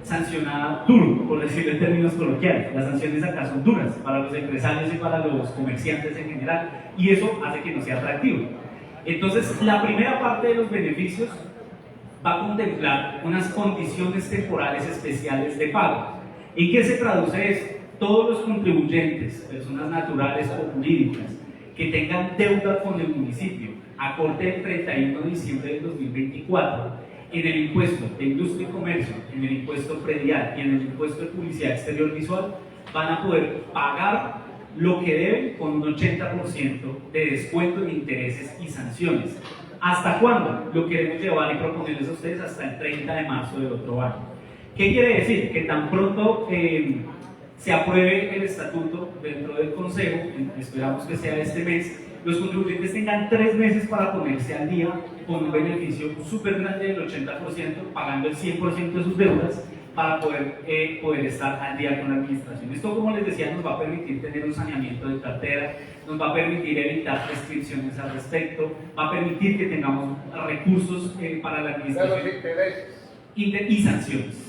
sanciona duro, por decirlo en términos coloquiales. Las sanciones acá son duras para los empresarios y para los comerciantes en general, y eso hace que no sea atractivo. Entonces, la primera parte de los beneficios va a contemplar unas condiciones temporales especiales de pago. ¿En qué se traduce esto? Todos los contribuyentes, personas naturales o jurídicas, que tengan deuda con el municipio a corte del 31 de diciembre del 2024, en el impuesto de industria y comercio, en el impuesto predial y en el impuesto de publicidad exterior visual, van a poder pagar lo que deben con un 80% de descuento en intereses y sanciones. ¿Hasta cuándo? Lo queremos llevar y proponerles a ustedes hasta el 30 de marzo del otro año. ¿Qué quiere decir? Que tan pronto se apruebe el estatuto dentro del Consejo, esperamos que sea este mes, los contribuyentes tengan 3 meses para ponerse al día con un beneficio súper grande del 80%, pagando el 100% de sus deudas para poder estar al día con la administración. Esto, como les decía, nos va a permitir tener un saneamiento de cartera, nos va a permitir evitar restricciones al respecto, va a permitir que tengamos recursos para la administración. Los intereses. Y sanciones.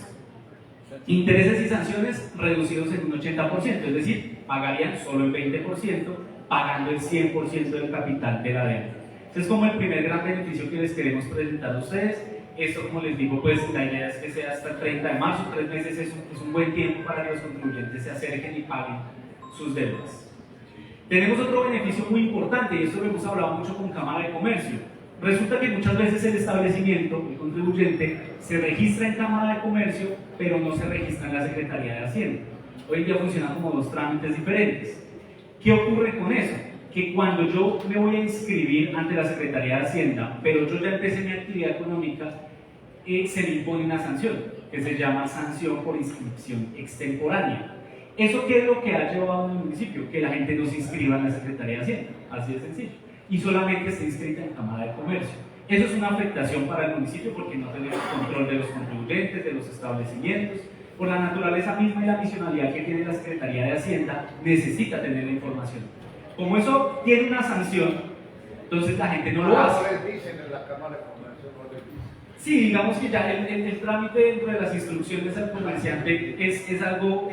Intereses y sanciones reducidos en un 80%, es decir, pagarían solo el 20%, pagando el 100% del capital de la deuda. Este es como el primer gran beneficio que les queremos presentar a ustedes. Esto, como les digo, pues la idea es que sea hasta el 30 de marzo, 3 meses es un buen tiempo para que los contribuyentes se acerquen y paguen sus deudas. Tenemos otro beneficio muy importante, y esto lo hemos hablado mucho con Cámara de Comercio. Resulta que muchas veces el establecimiento, el contribuyente, se registra en Cámara de Comercio, pero no se registra en la Secretaría de Hacienda. Hoy en día funcionan como dos trámites diferentes. ¿Qué ocurre con eso? Que cuando yo me voy a inscribir ante la Secretaría de Hacienda, pero yo ya empecé mi actividad económica, se me impone una sanción, que se llama sanción por inscripción extemporánea. ¿Eso qué es lo que ha llevado en el municipio? Que la gente no se inscriba en la Secretaría de Hacienda, así de sencillo, y solamente esté inscrita en Cámara de Comercio. Eso es una afectación para el municipio porque no tenemos control de los contribuyentes, de los establecimientos. Por la naturaleza misma y la misionalidad que tiene la Secretaría de Hacienda, necesita tener la información. Como eso tiene una sanción, entonces la gente no lo hace. les dicen en la Cámara de Comercio? No les dicen. Sí, digamos que ya el trámite dentro de las instrucciones al comerciante es algo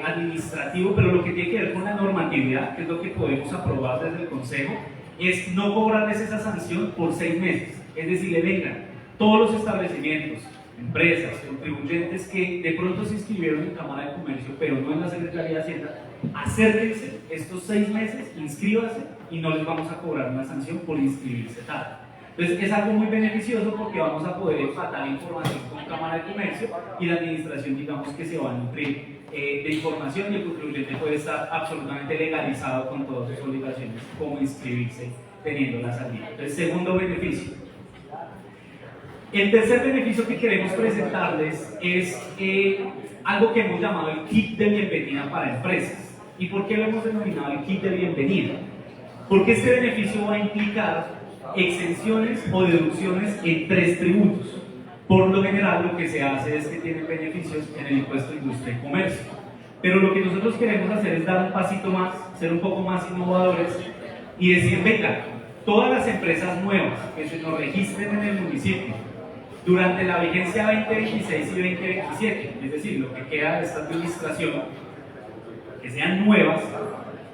administrativo, pero lo que tiene que ver con la normatividad, que es lo que podemos aprobar desde el Consejo, es no cobrarles esa sanción por 6 meses. Es decir, le vengan todos los establecimientos, empresas, contribuyentes que de pronto se inscribieron en Cámara de Comercio, pero no en la Secretaría de Hacienda, acérquense estos 6 meses, inscríbanse y no les vamos a cobrar una sanción por inscribirse tarde. Entonces es algo muy beneficioso porque vamos a poder empatar información con Cámara de Comercio y la administración, digamos, que se va a nutrir de información y el contribuyente puede estar absolutamente legalizado con todas sus obligaciones, como inscribirse teniendo la salida. Entonces, segundo beneficio. El tercer beneficio que queremos presentarles es algo que hemos llamado el kit de bienvenida para empresas. ¿Y por qué lo hemos denominado el kit de bienvenida? Porque este beneficio va a implicar exenciones o deducciones en 3 tributos. Por lo general, lo que se hace es que tienen beneficios en el impuesto de industria y comercio. Pero lo que nosotros queremos hacer es dar un pasito más, ser un poco más innovadores y decir, venga, todas las empresas nuevas que se nos registren en el municipio durante la vigencia 2026 y 2027, es decir, lo que queda de esta administración, que sean nuevas,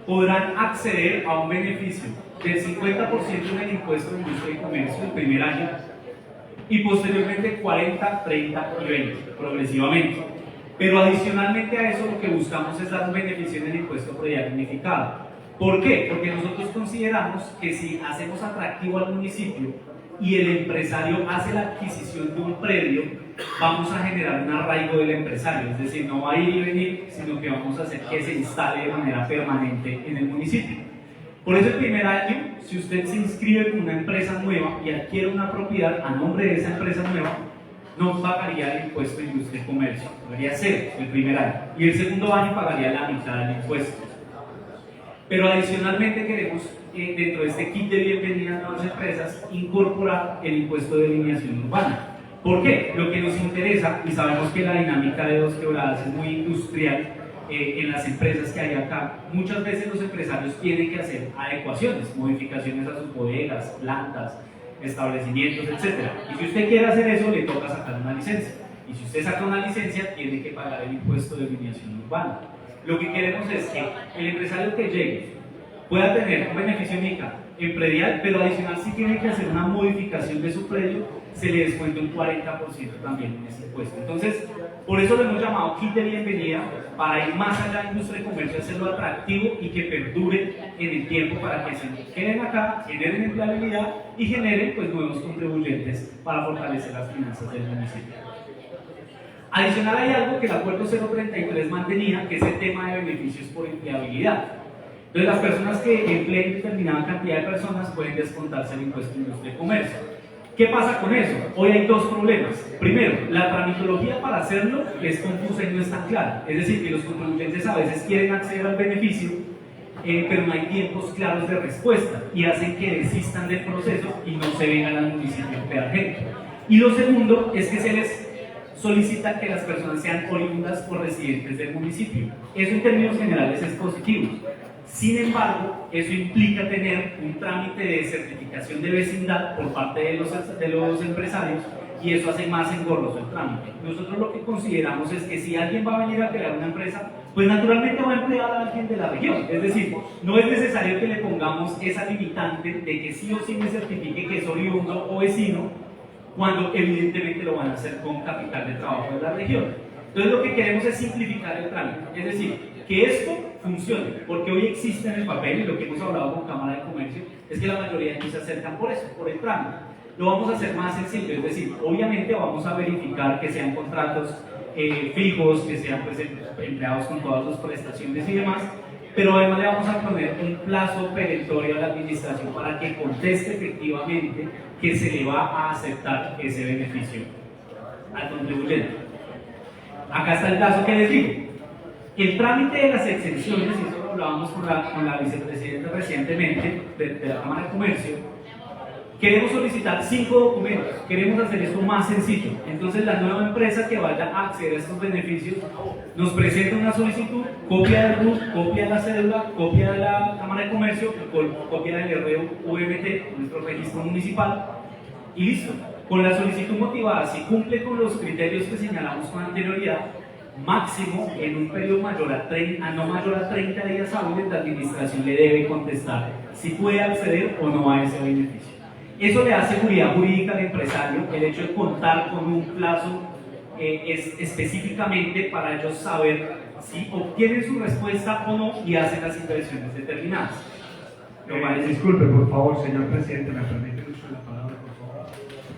podrán acceder a un beneficio del 50% en el impuesto de industria y comercio el primer año y posteriormente 40, 30 y 20, progresivamente. Pero adicionalmente a eso lo que buscamos es dar un beneficio en el impuesto predial unificado. ¿Por qué? Porque nosotros consideramos que si hacemos atractivo al municipio y el empresario hace la adquisición de un predio, vamos a generar un arraigo del empresario, es decir, no va a ir y venir, sino que vamos a hacer que se instale de manera permanente en el municipio. Por eso el primer año, si usted se inscribe con una empresa nueva y adquiere una propiedad a nombre de esa empresa nueva, no pagaría el impuesto de industria y comercio, pagaría 0 el primer año, y el segundo año pagaría la mitad del impuesto. Pero adicionalmente queremos, dentro de este kit de bienvenida a nuevas empresas, incorporar el impuesto de alineación urbana. ¿Por qué? Lo que nos interesa, y sabemos que la dinámica de Dos Quebradas es muy industrial, en las empresas que hay acá, muchas veces los empresarios tienen que hacer adecuaciones, modificaciones a sus bodegas, plantas, establecimientos, etc. Y si usted quiere hacer eso, le toca sacar una licencia. Y si usted saca una licencia, tiene que pagar el impuesto de alineación urbana. Lo que queremos es que el empresario que llegue pueda tener un beneficio MICA en predial, pero adicional, si tiene que hacer una modificación de su predio, se le descuenta un 40% también en ese impuesto. Entonces, por eso lo hemos llamado kit de bienvenida, para ir más allá de industria y comercio, hacerlo atractivo y que perdure en el tiempo para que se queden acá, generen empleabilidad y generen pues, nuevos contribuyentes para fortalecer las finanzas del municipio. Adicional, hay algo que el acuerdo 033 mantenía, que es el tema de beneficios por empleabilidad. Entonces, las personas que empleen determinada cantidad de personas pueden descontarse el impuesto de industria y comercio. ¿Qué pasa con eso? Hoy hay dos problemas. Primero, la tramitología para hacerlo es confusa y no es tan clara. Es decir, que los contribuyentes a veces quieren acceder al beneficio, pero no hay tiempos claros de respuesta y hacen que desistan del proceso y no se vengan al municipio a emplear gente. Y lo segundo es que se les solicita que las personas sean oriundas o residentes del municipio. Eso en términos generales es positivo. Sin embargo, eso implica tener un trámite de certificación de vecindad por parte de los empresarios y eso hace más engorroso el trámite. Nosotros lo que consideramos es que si alguien va a venir a crear una empresa, pues naturalmente va a emplear a alguien de la región. Es decir, no es necesario que le pongamos esa limitante de que sí o sí me certifique que es oriundo o vecino, cuando evidentemente lo van a hacer con capital de trabajo de la región. Entonces lo que queremos es simplificar el trámite, es decir, que esto funcione, porque hoy existe en el papel, y lo que hemos hablado con Cámara de Comercio, es que la mayoría de ellos se acercan por eso, por el trámite. Lo vamos a hacer más sencillo, es decir, obviamente vamos a verificar que sean contratos fijos, que sean pues, empleados con todas sus prestaciones y demás, pero además le vamos a poner un plazo perentorio a la administración para que conteste efectivamente que se le va a aceptar ese beneficio al contribuyente. Acá está el plazo que les digo. El trámite de las exenciones, y eso lo hablábamos con la vicepresidenta recientemente de la Cámara de Comercio, queremos solicitar 5 documentos, queremos hacer esto más sencillo. Entonces la nueva empresa que vaya a acceder a estos beneficios nos presenta una solicitud, copia del RUT, copia de la cédula, copia de la Cámara de Comercio, copia del RUVMT, nuestro registro municipal, y listo. Con la solicitud motivada, si cumple con los criterios que señalamos con anterioridad, máximo en un periodo mayor a no mayor a 30 días hábiles, la administración le debe contestar si puede acceder o no a ese beneficio. Eso le da seguridad jurídica al empresario, el hecho de contar con un plazo específicamente para ellos saber si obtienen su respuesta o no y hacen las inversiones determinadas. Disculpe, por favor, señor presidente, ¿me permite el uso de la palabra, por favor?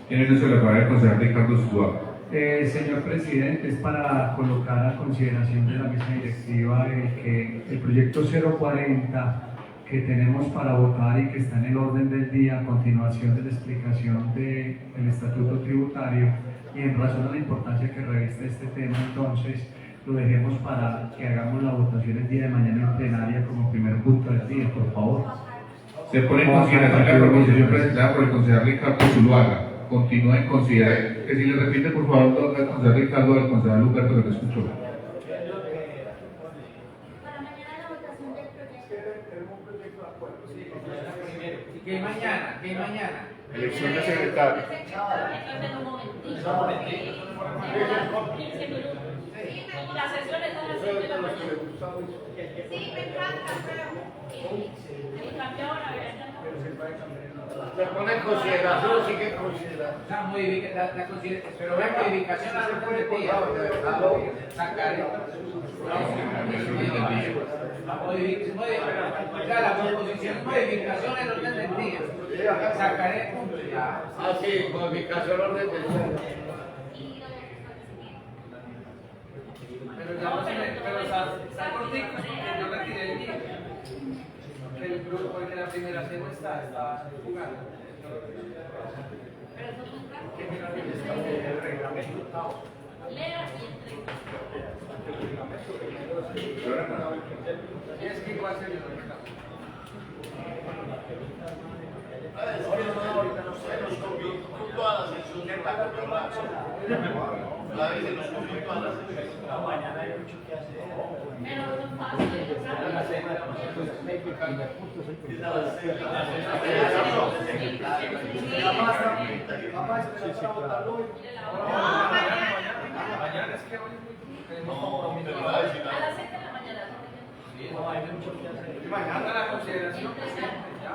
Tiene el uso de la palabra el concejal Ricardo Zuluaga. Señor presidente, es para colocar a consideración de la misma directiva que el proyecto 040 que tenemos para votar y que está en el orden del día a continuación de la explicación del estatuto tributario, y en razón a la importancia que reviste este tema, entonces lo dejemos para que hagamos la votación el día de mañana en plenaria como primer punto del día, por favor. Se pone en consideración la proposición presentada por el concejal Ricardo Zuluaga. Continúa en consideración. Que si le repite, por favor, al concejal Ricardo, al concejal Humberto, lo que escuchó. ¿Qué mañana? ¿Qué mañana? Elección de secretario. Las sesiones son así de la mañana. Sí, me encanta, pero el cambio ahora, Se pone en consideración, sí que considera. Pero la modificación a la orden del día. Sacar la proposición modificación al orden del día. Sacaré punto ya. Ah, sí, modificación al orden del día. Pero está cortico, porque yo retiré el día. El grupo, porque la primera cena está jugando.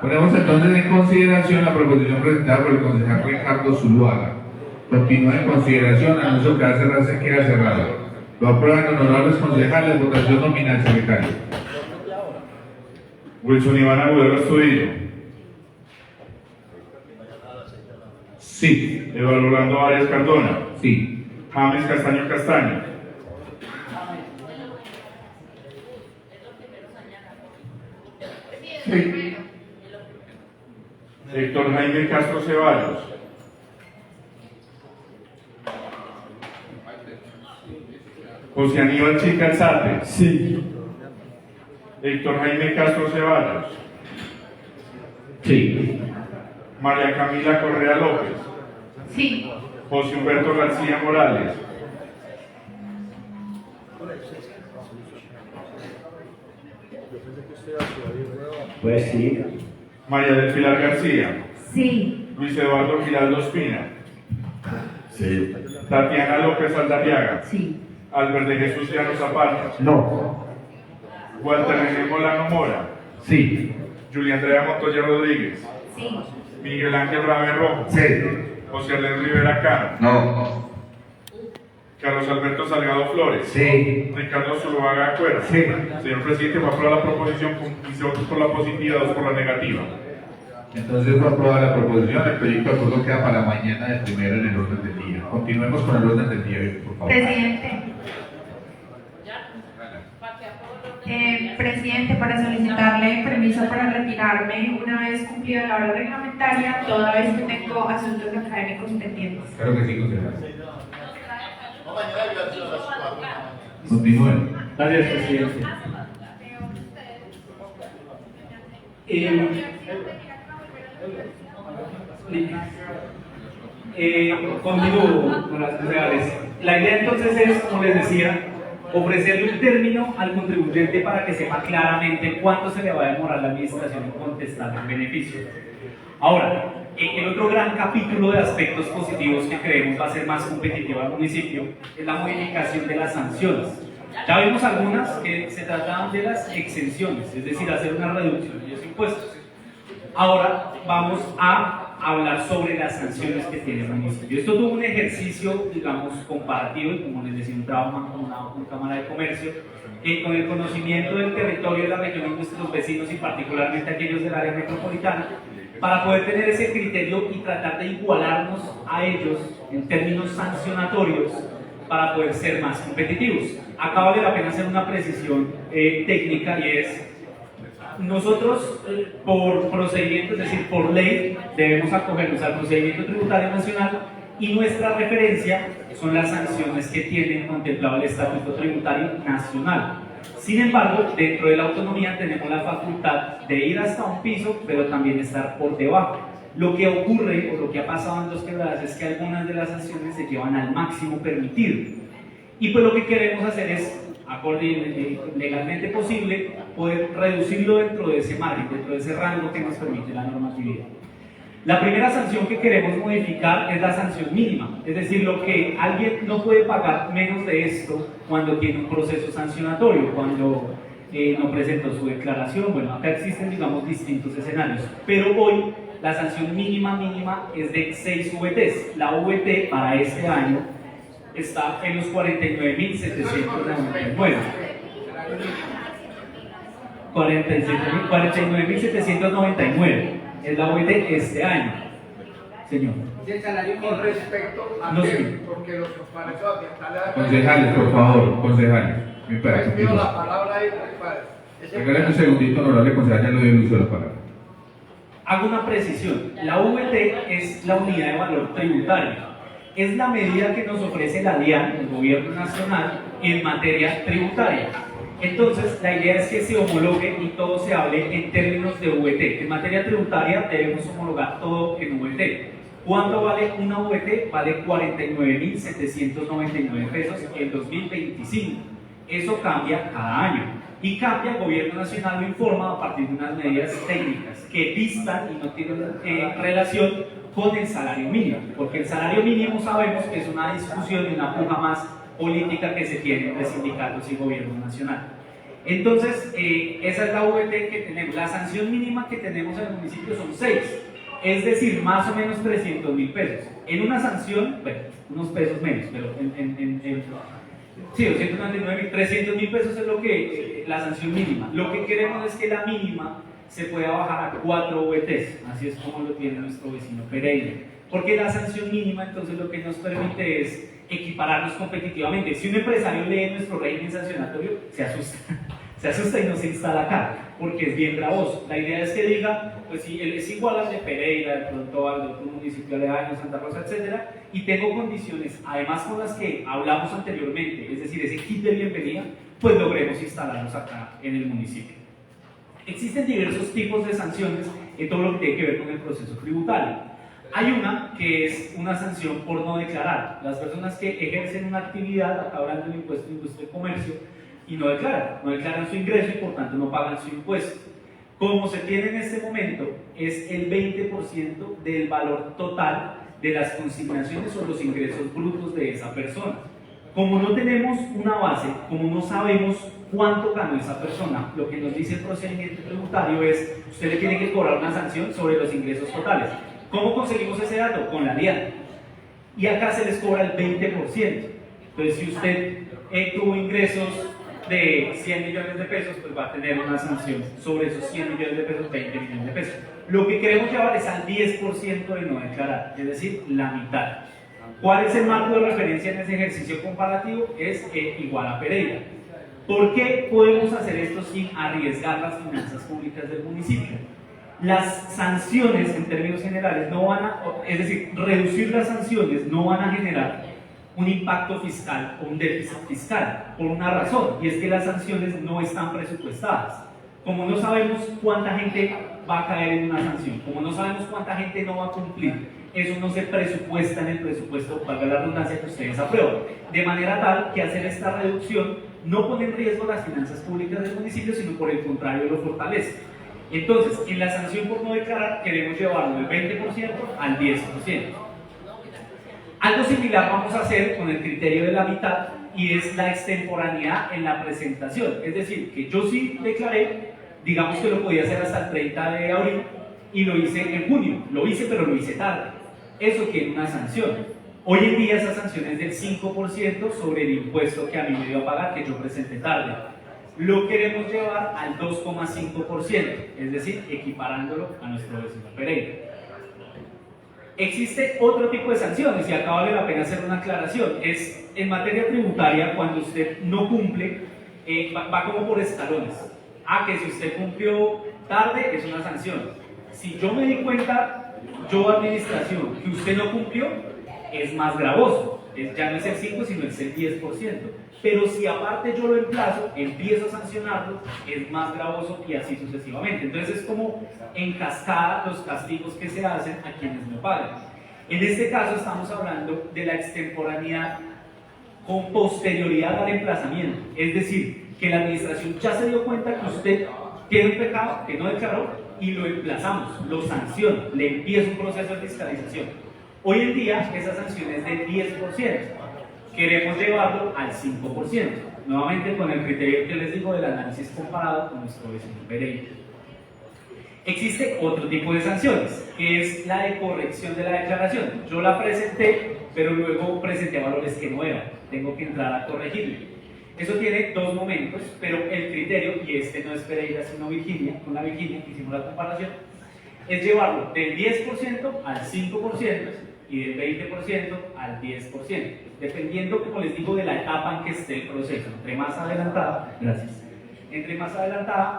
Ponemos entonces en consideración la proposición presentada por el concejal Ricardo Zuluaga. Continúa en consideración, anuncio que va a cerrarse, queda cerrado. Lo aprueban honorables concejales, votación nominal, secretario. Wilson Iván Agudelo Estudillo. Sí. Eduardo Orlando Arias Cardona. Sí. James Castaño Castaño. Sí. Héctor Jaime Castro Ceballos. José Aníbal Chica Alzate. Sí. Héctor Jaime Castro Ceballos. Sí. María Camila Correa López. Sí. José Humberto García Morales. Pues sí. María del Pilar García. Sí. Luis Eduardo Giraldo Espina. Sí. Tatiana López Aldariaga. Sí. Albert de Jesús Llano Zapata. No. Walter René Molano Mora. Sí. Julia Andrea Montoya Rodríguez. Sí. Miguel Ángel Raven Rojo. Sí. José Arlen Rivera Cano. No. Carlos Alberto Salgado Flores. Sí. Ricardo Zuluaga Acuerdo. Sí. Señor presidente, va a aprobar la proposición con 15 votos por la positiva, 2 por la negativa. Entonces va a aprobar la proposición, el proyecto de acuerdo queda para mañana de primero en el orden del día. Continuemos con el orden del día, por favor. Presidente. Presidente, para solicitarle permiso para retirarme una vez cumplida la hora reglamentaria, toda vez que tengo asuntos académicos pendientes. Claro que sí, concejal. Continúen. Gracias, presidente. Continúo con las concejales. La idea entonces es, como les decía, ofrecerle un término al contribuyente para que sepa claramente cuánto se le va a demorar la administración en contestar el beneficio. Ahora, el otro gran capítulo de aspectos positivos que creemos va a ser más competitivo al municipio es la modificación de las sanciones. Ya vimos algunas que se trataban de las exenciones, es decir, hacer una reducción de los impuestos. Ahora vamos a hablar sobre las sanciones que tiene el municipio. Esto tuvo un ejercicio, digamos, comparativo, y como les decía, un trabajo con una Cámara de Comercio, con el conocimiento del territorio de la región y nuestros vecinos, y particularmente aquellos del área metropolitana, para poder tener ese criterio y tratar de igualarnos a ellos en términos sancionatorios para poder ser más competitivos. Acá vale la pena hacer una precisión técnica, y es: nosotros por procedimiento, es decir, por ley, debemos acogernos al procedimiento tributario nacional, y nuestra referencia son las sanciones que tiene contemplado el Estatuto Tributario Nacional. Sin embargo, dentro de la autonomía tenemos la facultad de ir hasta un piso, pero también estar por debajo. Lo que ocurre, o lo que ha pasado en Dos Quebradas, es que algunas de las sanciones se llevan al máximo permitido. Y pues lo que queremos hacer es, acorde legalmente posible, poder reducirlo dentro de ese margen, dentro de ese rango que nos permite la normatividad. La primera sanción que queremos modificar es la sanción mínima, es decir, lo que alguien no puede pagar menos de esto cuando tiene un proceso sancionatorio, cuando no presentó su declaración. Bueno, acá existen, digamos, distintos escenarios, pero hoy la sanción mínima es de 6 VTs. La VT para este año está en los 49.799. 49.799 es la VT este año, señor. El salario con respecto a No qué, sé. porque los parámetros ambientales... Concejales, por favor, concejales. Mi Pues pido pido. la palabra ahí, Regáleme un segundito, honorable concejal, ya le doy el uso de la palabra. Hago una precisión, la VT es la unidad de valor tributario, es la medida que nos ofrece la DIAN, el gobierno nacional, en materia tributaria. Entonces, la idea es que se homologue y todo se hable en términos de VT. En materia tributaria debemos homologar todo en VT. ¿Cuánto vale una VT? Vale 49.799 pesos en 2025. Eso cambia cada año. Y cambia, el gobierno nacional lo informa a partir de unas medidas técnicas que distan y no tienen relación con el salario mínimo. Porque el salario mínimo sabemos que es una discusión y una puja más política que se tiene entre sindicatos y gobierno nacional. Entonces, esa es la VT que tenemos. La sanción mínima que tenemos en el municipio son 6. Es decir, más o menos 300.000 pesos. En una sanción, bueno, unos pesos menos, pero sí, 299.000, 300.000 pesos es lo que la sanción mínima. Lo que queremos es que la mínima se pueda bajar a 4 VTs, así es como lo tiene nuestro vecino Pereira. Porque la sanción mínima entonces lo que nos permite es equipararnos competitivamente. Si un empresario lee nuestro régimen sancionatorio, se asusta y no se instala acá, porque es bien gravoso. La idea es que diga, pues si él es igual al de Pereira, de pronto al de otro municipio aledaño, Santa Rosa, etcétera, y tengo condiciones, además con las que hablamos anteriormente, es decir, ese kit de bienvenida, pues logremos instalarnos acá en el municipio. Existen diversos tipos de sanciones en todo lo que tiene que ver con el proceso tributario. Hay una que es una sanción por no declarar. Las personas que ejercen una actividad, acá hablando del impuesto de industria y comercio, y no declaran su ingreso y por tanto no pagan su impuesto. Como se tiene en este momento, es el 20% del valor total de las consignaciones o los ingresos brutos de esa persona. Como no tenemos una base, como no sabemos cuánto ganó esa persona, lo que nos dice el procedimiento tributario es, usted le tiene que cobrar una sanción sobre los ingresos totales. ¿Cómo conseguimos ese dato? Con la DIAN. Y acá se les cobra el 20%. Entonces, si usted tuvo ingresos de 100 millones de pesos, pues va a tener una sanción sobre esos 100 millones de pesos, 20 millones de pesos. Lo que queremos llevar es al 10% de no declarar, es decir, la mitad. ¿Cuál es el marco de referencia en ese ejercicio comparativo? Es igual a Pereira. ¿Por qué podemos hacer esto sin arriesgar las finanzas públicas del municipio? Las sanciones, en términos generales, no van a, es decir, reducir las sanciones no van a generar un impacto fiscal o un déficit fiscal, por una razón, y es que las sanciones no están presupuestadas. Como no sabemos cuánta gente va a caer en una sanción, como no sabemos cuánta gente no va a cumplir, eso no se presupuesta en el presupuesto, valga la redundancia, que ustedes aprueban. De manera tal que hacer esta reducción no pone en riesgo las finanzas públicas del municipio, sino por el contrario lo fortalece. Entonces, en la sanción por no declarar queremos llevarlo del 20% al 10%. Algo similar vamos a hacer con el criterio de la mitad, y es la extemporaneidad en la presentación. Es decir, que yo sí declaré, digamos que lo podía hacer hasta el 30 de abril, y lo hice en junio. Lo hice, pero lo hice tarde. Eso tiene una sanción. Hoy en día esa sanción es del 5% sobre el impuesto que a mí me dio a pagar, que yo presenté tarde. Lo queremos llevar al 2,5%, es decir, equiparándolo a nuestro vecino Pereira. Existe otro tipo de sanciones, y acá vale la pena hacer una aclaración. Es en materia tributaria, cuando usted no cumple, va como por escalones. Que si usted cumplió tarde, es una sanción. Si yo me di cuenta, yo administración, que usted no cumplió, es más gravoso. Ya no es el 5, sino es el 10%. Pero si aparte yo lo emplazo, empiezo a sancionarlo, es más gravoso, y así sucesivamente. Entonces es como en cascada los castigos que se hacen a quienes no pagan. En este caso estamos hablando de la extemporaneidad con posterioridad al emplazamiento. Es decir, que la administración ya se dio cuenta que usted tiene un pecado que no declaró y lo emplazamos, lo sanciona, le empieza un proceso de fiscalización. Hoy en día esa sanción es del 10%. Queremos llevarlo al 5%, nuevamente con el criterio que les digo del análisis comparado con nuestro vecino Pereira. Existe otro tipo de sanciones, que es la de corrección de la declaración. Yo la presenté, pero luego presenté valores que no eran. Tengo que entrar a corregirlo. Eso tiene dos momentos, pero el criterio, y este no es Pereira sino Virginia, con la Virginia que hicimos la comparación, es llevarlo del 10% al 5% y del 20% al 10%, dependiendo, como les digo, de la etapa en que esté el proceso. Entre más adelantada,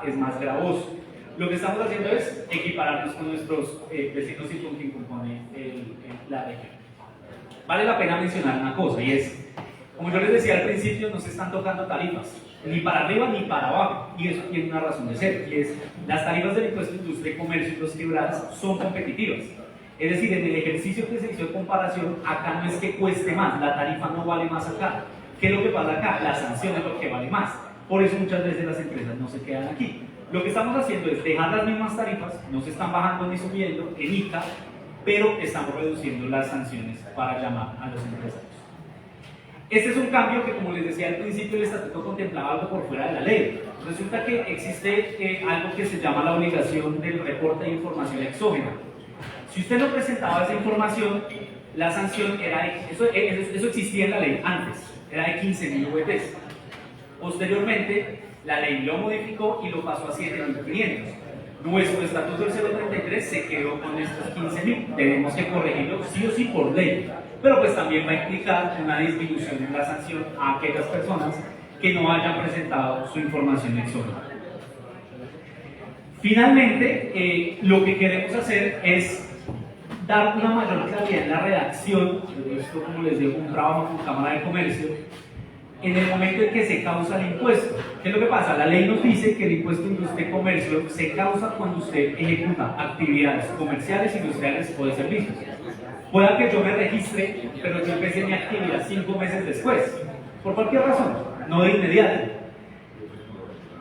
es más gravoso. Lo que estamos haciendo es equipararnos con nuestros vecinos y con quien compone la región. Vale la pena mencionar una cosa, y es, como yo les decía al principio, no se están tocando tarifas, ni para arriba ni para abajo, y eso tiene una razón de ser, y es, las tarifas del impuesto de industria y comercio y los tribunales son competitivas. Es decir, en el ejercicio que se hizo de comparación, acá no es que cueste más, la tarifa no vale más acá. ¿Qué es lo que pasa acá? La sanción es lo que vale más. Por eso muchas veces las empresas no se quedan aquí. Lo que estamos haciendo es dejar las mismas tarifas, no se están bajando ni subiendo en ICA, pero estamos reduciendo las sanciones para llamar a los empresarios. Este es un cambio que, como les decía al principio, el estatuto contemplaba algo por fuera de la ley. Resulta que existe algo que se llama la obligación del reporte de información exógena. Si usted no presentaba esa información, la sanción era eso existía en la ley antes, era de 15.000 UVPs. Posteriormente, la ley lo modificó y lo pasó a 7.500. Nuestro estatuto del 033 se quedó con estos 15.000. Tenemos que corregirlo sí o sí por ley, pero pues también va a implicar una disminución en la sanción a aquellas personas que no hayan presentado su información exógena. Finalmente, lo que queremos hacer es dar una mayor claridad en la redacción. Esto, como les digo, un trabajo con Cámara de Comercio, en el momento en que se causa el impuesto. ¿Qué es lo que pasa? La ley nos dice que el impuesto de industria y comercio se causa cuando usted ejecuta actividades comerciales, industriales o de servicios. Pueda que yo me registre, pero yo empecé mi actividad 5 meses después, por cualquier razón, no de inmediato.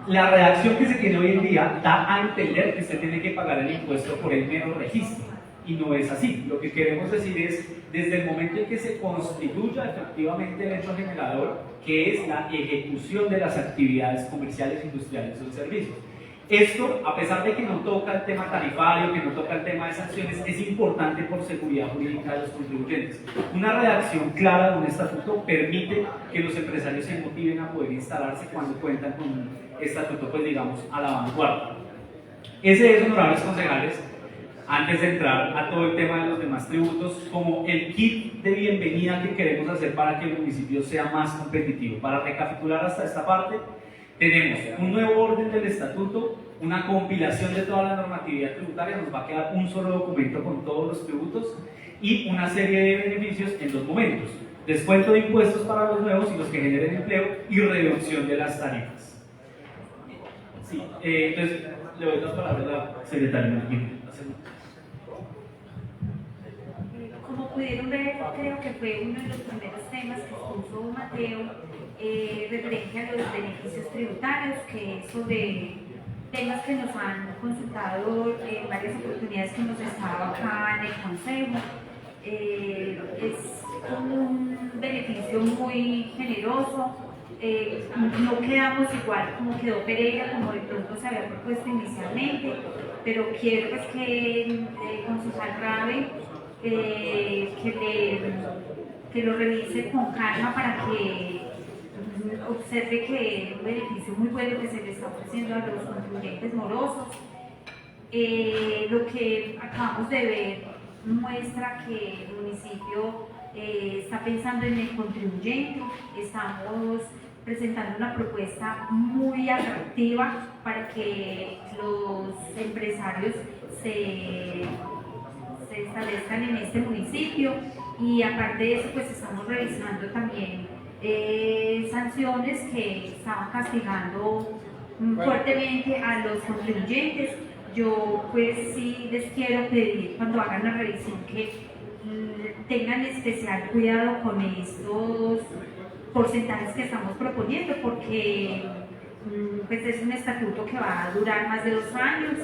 La redacción que se tiene hoy en día da a entender que usted tiene que pagar el impuesto por el mero registro, y no es así. Lo que queremos decir es, desde el momento en que se constituya efectivamente el hecho generador, que es la ejecución de las actividades comerciales, industriales o de servicios. Esto, a pesar de que no toca el tema tarifario, que no toca el tema de sanciones, es importante por seguridad jurídica de los contribuyentes. Una redacción clara de un estatuto permite que los empresarios se motiven a poder instalarse cuando cuentan con un estatuto, pues digamos, a la vanguardia. Ese es, honorables concejales, antes de entrar a todo el tema de los demás tributos, como el kit de bienvenida que queremos hacer para que el municipio sea más competitivo. Para recapitular hasta esta parte, tenemos un nuevo orden del estatuto, una compilación de toda la normatividad tributaria, nos va a quedar un solo documento con todos los tributos y una serie de beneficios en 2 momentos: descuento de impuestos para los nuevos y los que generen empleo y reducción de las tarifas. Sí, entonces le doy las palabras a la secretaria. Como pudieron ver, creo que fue uno de los primeros temas que expuso Mateo, referente a los beneficios tributarios, que es sobre temas que nos han consultado en varias oportunidades que hemos estado acá en el Consejo. Es un beneficio muy generoso. No quedamos igual como quedó Pereira, como de pronto se había propuesto inicialmente, pero quiero pues que el concejal Rabe que lo revise con calma para que observe que es un beneficio muy bueno que se le está ofreciendo a los contribuyentes morosos. Lo que acabamos de ver muestra que el municipio está pensando en el contribuyente. Estamos presentando una propuesta muy atractiva para que los empresarios se establezcan en este municipio, y aparte de eso pues estamos revisando también sanciones que estaban castigando fuertemente a los contribuyentes. Yo pues sí les quiero pedir, cuando hagan la revisión, que tengan especial cuidado con estos porcentajes que estamos proponiendo, porque pues es un estatuto que va a durar más de 2 años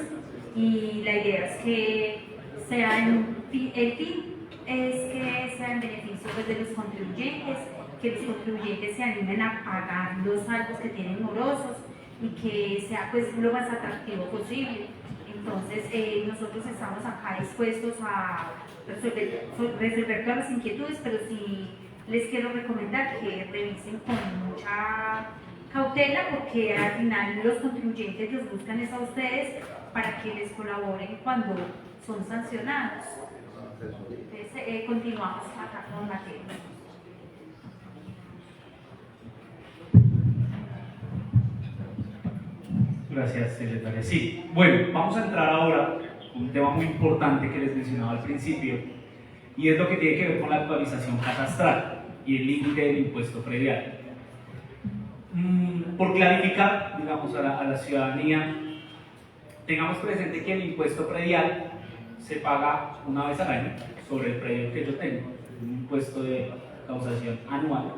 y la idea es que el fin es que sea en beneficio pues, de los contribuyentes, que los contribuyentes se animen a pagar los saldos que tienen morosos y que sea pues lo más atractivo posible. Entonces nosotros estamos acá dispuestos a resolver todas las inquietudes, pero sí les quiero recomendar que revisen con mucha cautela, porque al final los contribuyentes los buscan es a ustedes para que les colaboren cuando son sancionados. Entonces, continuamos acá con Mateo. Gracias, secretaria. Sí, bueno, vamos a entrar ahora con un tema muy importante que les mencionaba al principio, y es lo que tiene que ver con la actualización catastral y el límite del impuesto predial. Por clarificar, digamos, a la ciudadanía, tengamos presente que el impuesto predial se paga una vez al año sobre el predio que yo tengo, un impuesto de causación anual,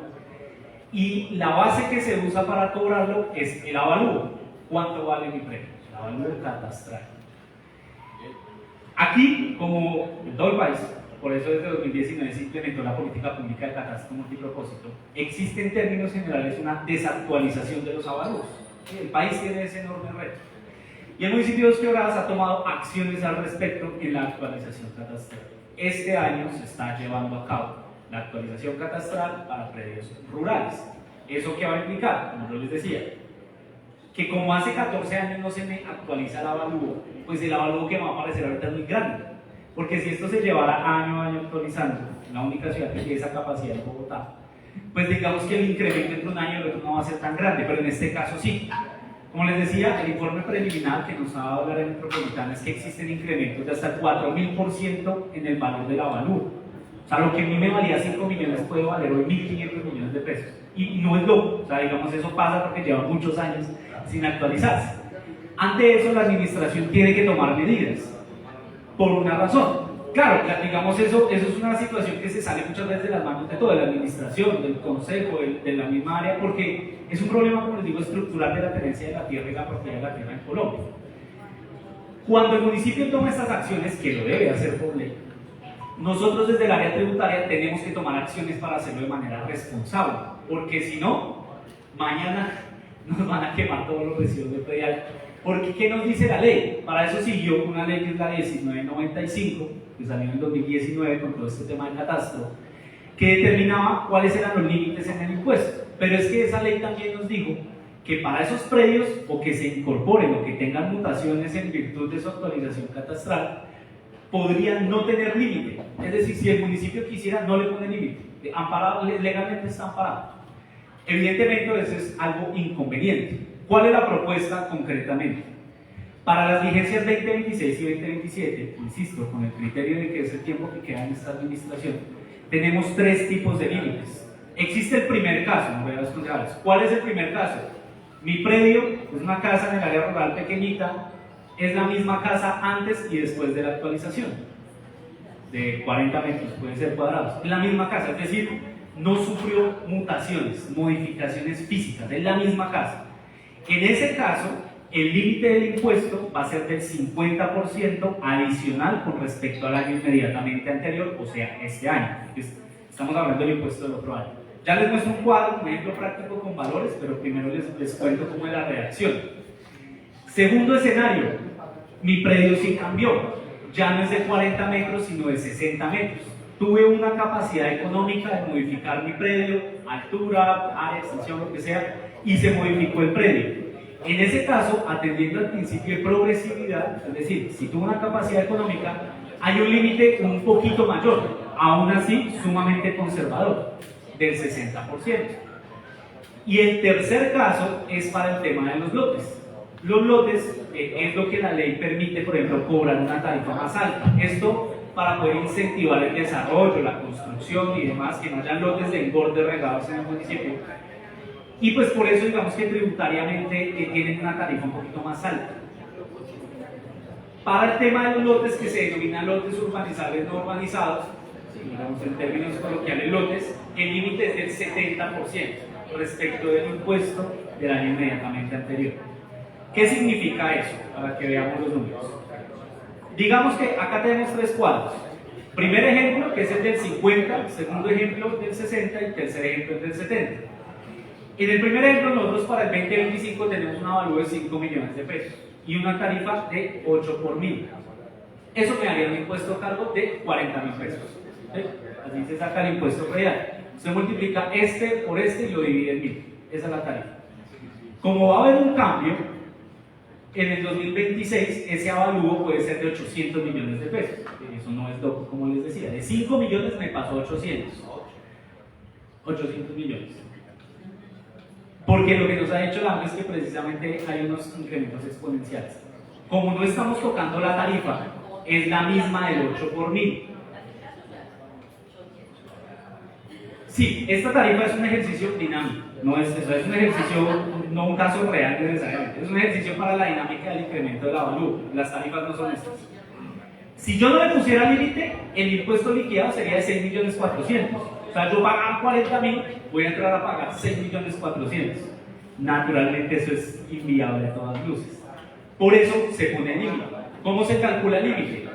y la base que se usa para cobrarlo es el avalúo. ¿Cuánto vale mi predio? El avalúo catastral. Aquí, como en todo el país, por eso desde 2019 se implementó la política pública de catastro multipropósito, existe en términos generales una desactualización de los avalúos. El país tiene ese enorme reto. Y el municipio de Dos Quebradas ha tomado acciones al respecto en la actualización catastral. Este año se está llevando a cabo la actualización catastral para predios rurales. ¿Eso qué va a implicar? Como yo les decía, que como hace 14 años no se me actualiza el avalúo, pues el avalúo que me va a aparecer ahorita es muy grande. Porque si esto se llevara año a año actualizando, la única ciudad que tiene esa capacidad es Bogotá, pues digamos que el incremento entre un año y el otro no va a ser tan grande, pero en este caso sí. Como les decía, el informe preliminar que nos ha dado la área metropolitana es que existen incrementos de hasta 4.000% en el valor del avalúo. O sea, lo que a mí me valía 5 millones puede valer hoy 1.500 millones de pesos. Y no es loco, o sea, digamos, eso pasa porque lleva muchos años sin actualizarse. Ante eso, la administración tiene que tomar medidas, por una razón. Claro, digamos, eso es una situación que se sale muchas veces de las manos de toda la administración, del consejo, de la misma área, porque es un problema, como les digo, estructural de la tenencia de la tierra y la propiedad de la tierra en Colombia. Cuando el municipio toma estas acciones, que lo debe hacer por ley, nosotros desde el área tributaria tenemos que tomar acciones para hacerlo de manera responsable, porque si no, mañana nos van a quemar todos los residuos de predial. Porque ¿qué nos dice la ley? Para eso siguió una ley que es la 1995, que salió en el 2019 con todo este tema del catastro, que determinaba cuáles eran los límites en el impuesto. Pero es que esa ley también nos dijo que para esos predios, o que se incorporen o que tengan mutaciones en virtud de su actualización catastral, podrían no tener límite. Es decir, si el municipio quisiera, no le pone límite. Legalmente está amparado. Evidentemente eso es algo inconveniente. ¿Cuál es la propuesta concretamente? Para las vigencias 2026 y 2027, insisto, con el criterio de que es el tiempo que queda en esta administración, tenemos 3 tipos de límites. Existe el primer caso, no voy a los. ¿Cuál es el primer caso? Mi predio es una casa en el área rural pequeñita, es la misma casa antes y después de la actualización, de 40 metros, pueden ser cuadrados, es la misma casa, es decir, no sufrió mutaciones, modificaciones físicas, es la misma casa. En ese caso, el límite del impuesto va a ser del 50% adicional con respecto al año inmediatamente anterior, o sea, este año. Estamos hablando del impuesto del otro año. Ya les muestro un cuadro, un ejemplo práctico con valores, pero primero les cuento cómo es la redacción. Segundo escenario, mi predio sí cambió. Ya no es de 40 metros, sino de 60 metros. Tuve una capacidad económica de modificar mi predio, altura, área, extensión, lo que sea, y se modificó el predio. En ese caso, atendiendo al principio de progresividad, es decir, si tuvo una capacidad económica, hay un límite un poquito mayor, aún así sumamente conservador, del 60%. Y el tercer caso es para el tema de los lotes. Los lotes es lo que la ley permite, por ejemplo, cobrar una tarifa más alta. Esto para poder incentivar el desarrollo, la construcción y demás, que no haya lotes de engorde regados en el municipio. Y pues por eso digamos que tributariamente tienen una tarifa un poquito más alta. Para el tema de los lotes que se denominan lotes urbanizables no urbanizados, digamos en términos coloquiales lotes, el límite es del 70% respecto del impuesto del año inmediatamente anterior. ¿Qué significa eso? Para que veamos los números. Digamos que acá tenemos 3 cuadros. Primer ejemplo, que es el del 50, segundo ejemplo del 60 y tercer ejemplo del 70. En el primer ejemplo, nosotros para el 2025 tenemos un avalúo de 5 millones de pesos y una tarifa de 8 por 1000. Eso me daría un impuesto a cargo de 40.000 pesos. ¿Sí? Así se saca el impuesto predial. Usted multiplica este por este y lo divide en 1000. Esa es la tarifa. Como va a haber un cambio, en el 2026 ese avalúo puede ser de 800 millones de pesos. Eso no es loco, como les decía. De 5 millones me pasó a 800. 800 millones. Porque lo que nos ha dicho la ANVE es que precisamente hay unos incrementos exponenciales. Como no estamos tocando la tarifa, es la misma del 8 por 1000. Sí, esta tarifa es un ejercicio dinámico, no es un ejercicio, no un caso real necesariamente, es un ejercicio para la dinámica del incremento del avalúo. Las tarifas no son estas. Si yo no le pusiera límite, el impuesto liquidado sería de 6.400.000. O sea, yo pagaba 40.000, voy a entrar a pagar 6.400.000. Naturalmente eso es inviable a todas luces. Por eso se pone el límite. ¿Cómo se calcula el límite?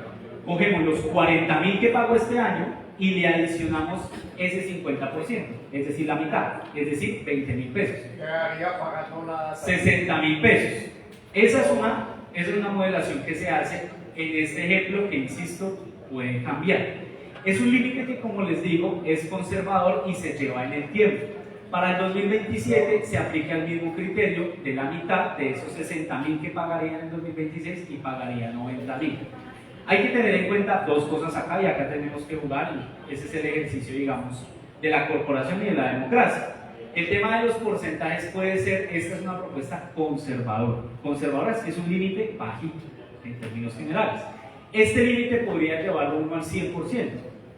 Cogemos los 40.000 que pago este año y le adicionamos ese 50%, es decir, la mitad, es decir, 20.000 pesos. Quedaría pagando la... 60.000 pesos. Esa es una modelación que se hace en este ejemplo que, insisto, puede cambiar. Es un límite que, como les digo, es conservador y se lleva en el tiempo. Para el 2027 se aplica el mismo criterio de la mitad de esos 60.000 que pagarían en 2026 y pagarían 90.000. Hay que tener en cuenta dos cosas acá, y acá tenemos que jugar, y ese es el ejercicio, digamos, de la corporación y de la democracia. El tema de los porcentajes puede ser, esta es una propuesta conservadora. Conservadora es que es un límite bajito, en términos generales. Este límite podría llevarlo uno al 100%,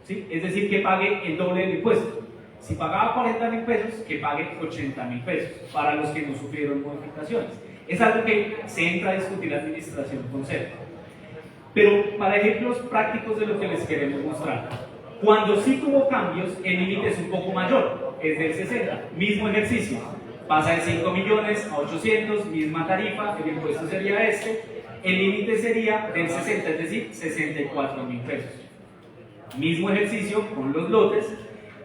¿sí? Es decir, que pague el doble del impuesto. Si pagaba 40.000 pesos, que pague 80.000 pesos, para los que no sufrieron modificaciones. Es algo que se entra a discutir la administración con CEP. Pero para ejemplos prácticos de lo que les queremos mostrar, cuando sí tuvo cambios, el límite es un poco mayor, es del 60, mismo ejercicio, pasa de 5 millones a 800, misma tarifa, el impuesto sería este, el límite sería del 60, es decir, 64.000 pesos. Mismo ejercicio con los lotes,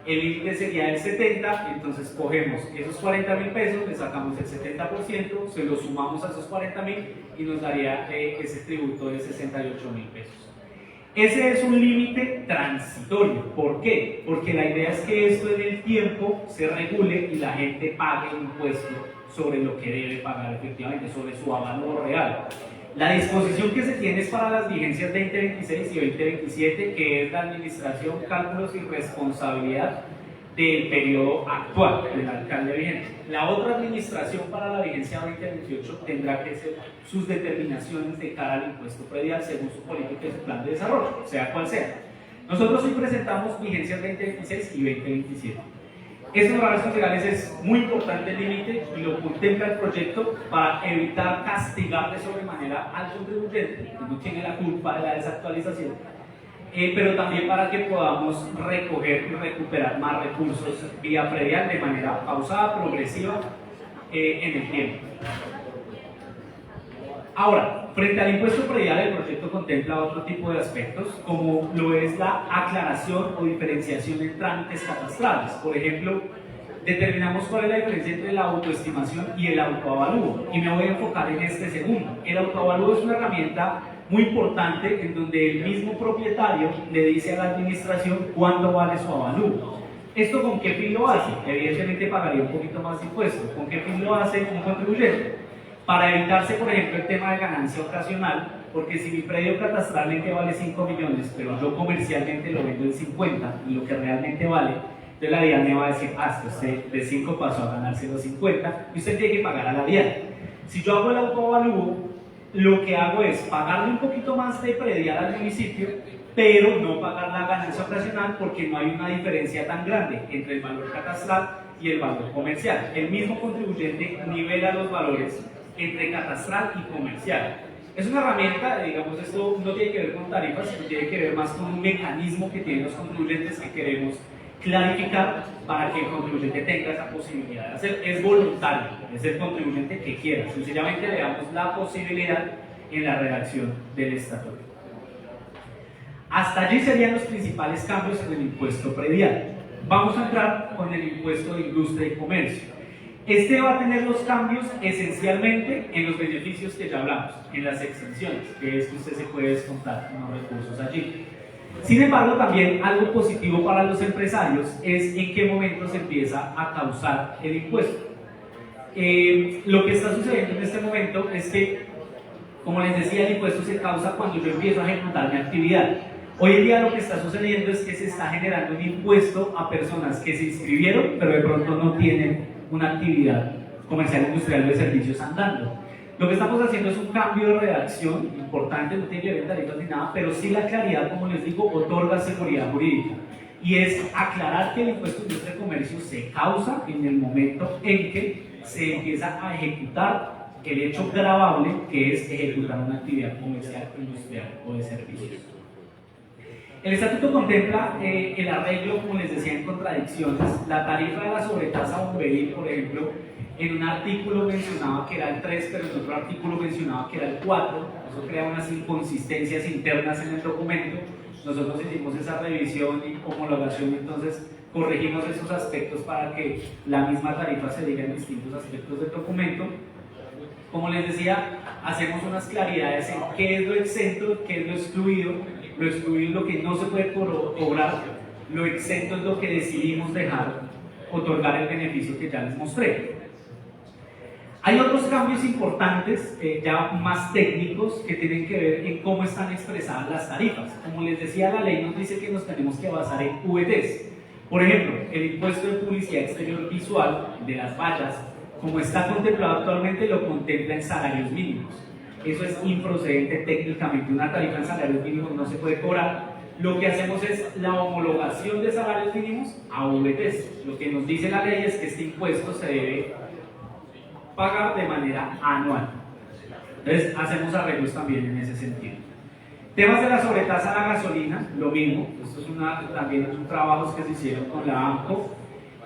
el límite sería del 70, entonces cogemos esos 40.000 pesos, le sacamos el 70%, se lo sumamos a esos 40.000 y nos daría ese tributo de 68.000 pesos. Ese es un límite transitorio. ¿Por qué? Porque la idea es que esto en el tiempo se regule y la gente pague un impuesto sobre lo que debe pagar efectivamente, sobre su avalúo real. La disposición que se tiene es para las vigencias 2026 y 2027, que es la administración, cálculos y responsabilidad del periodo actual del alcalde vigente. La otra administración para la vigencia 2028 tendrá que hacer sus determinaciones de cara al impuesto predial según su política y su plan de desarrollo, sea cual sea. Nosotros hoy presentamos vigencias 2026 y 2027. Estos honorarios considerables es muy importante el límite y lo contempla el proyecto para evitar castigar de sobremanera al contribuyente, que no tiene la culpa de la desactualización, pero también para que podamos recoger y recuperar más recursos vía predial de manera pausada, progresiva en el tiempo. Ahora, frente al impuesto predial, el proyecto contempla otro tipo de aspectos, como lo es la aclaración o diferenciación en trámites catastrales. Por ejemplo, determinamos cuál es la diferencia entre la autoestimación y el autoavalúo, y me voy a enfocar en este segundo. El autoavalúo es una herramienta muy importante en donde el mismo propietario le dice a la administración cuánto vale su avalúo. ¿Esto con qué fin lo hace? Evidentemente pagaría un poquito más de impuestos. ¿Con qué fin lo hace un contribuyente? Para evitarse, por ejemplo, el tema de ganancia ocasional, porque si mi predio catastralmente vale 5 millones, pero yo comercialmente lo vendo en 50, y lo que realmente vale, entonces la DIAN me va a decir, usted de 5 pasó a ganarse los 50, y usted tiene que pagar a la DIAN. Si yo hago el autoavalúo, lo que hago es pagarle un poquito más de predial al municipio, pero no pagar la ganancia ocasional porque no hay una diferencia tan grande entre el valor catastral y el valor comercial. El mismo contribuyente nivela los valores entre catastral y comercial. Es una herramienta, digamos, esto no tiene que ver con tarifas, sino tiene que ver más con un mecanismo que tienen los contribuyentes que queremos clarificar para que el contribuyente tenga esa posibilidad de hacer. Es voluntario, es el contribuyente que quiera. Sencillamente le damos la posibilidad en la redacción del estatuto. Hasta allí serían los principales cambios en el impuesto predial. Vamos a entrar con el impuesto de industria y comercio. Este va a tener los cambios esencialmente en los beneficios que ya hablamos, en las exenciones, que es que usted se puede descontar unos recursos allí. Sin embargo, también algo positivo para los empresarios es en qué momento se empieza a causar el impuesto. Lo que está sucediendo en este momento es que, como les decía, el impuesto se causa cuando yo empiezo a ejecutar mi actividad. Hoy en día lo que está sucediendo es que se está generando un impuesto a personas que se inscribieron, pero de pronto no tienen una actividad comercial, industrial de servicios andando. Lo que estamos haciendo es un cambio de redacción importante, no tiene que ver en tarifas ni nada, pero sí la claridad, como les digo, otorga seguridad jurídica. Y es aclarar que el impuesto de industria y comercio se causa en el momento en que se empieza a ejecutar el hecho gravable, que es ejecutar una actividad comercial, industrial o de servicios. El estatuto contempla el arreglo, como les decía, en contradicciones. La tarifa de la sobretasa bomberil, por ejemplo, en un artículo mencionaba que era el 3, pero en otro artículo mencionaba que era el 4. Eso crea unas inconsistencias internas en el documento. Nosotros hicimos esa revisión y homologación, entonces corregimos esos aspectos para que la misma tarifa se diga en distintos aspectos del documento. Como les decía, hacemos unas claridades en qué es lo exento, qué es lo excluido. Lo excluido es lo que no se puede cobrar, lo exento es lo que decidimos dejar, otorgar el beneficio que ya les mostré. Hay otros cambios importantes, ya más técnicos, que tienen que ver en cómo están expresadas las tarifas. Como les decía, la ley nos dice que nos tenemos que basar en VTs. Por ejemplo, el impuesto de publicidad exterior visual de las vallas, como está contemplado actualmente, lo contempla en salarios mínimos. Eso es improcedente técnicamente. Una tarifa en salarios mínimos no se puede cobrar. Lo que hacemos es la homologación de salarios mínimos a VTs. Lo que nos dice la ley es que este impuesto se debe pagar de manera anual. Entonces hacemos arreglos también en ese sentido. Temas de la sobretasa a la gasolina, lo mismo. Esto es también son trabajos que se hicieron con la AMCO.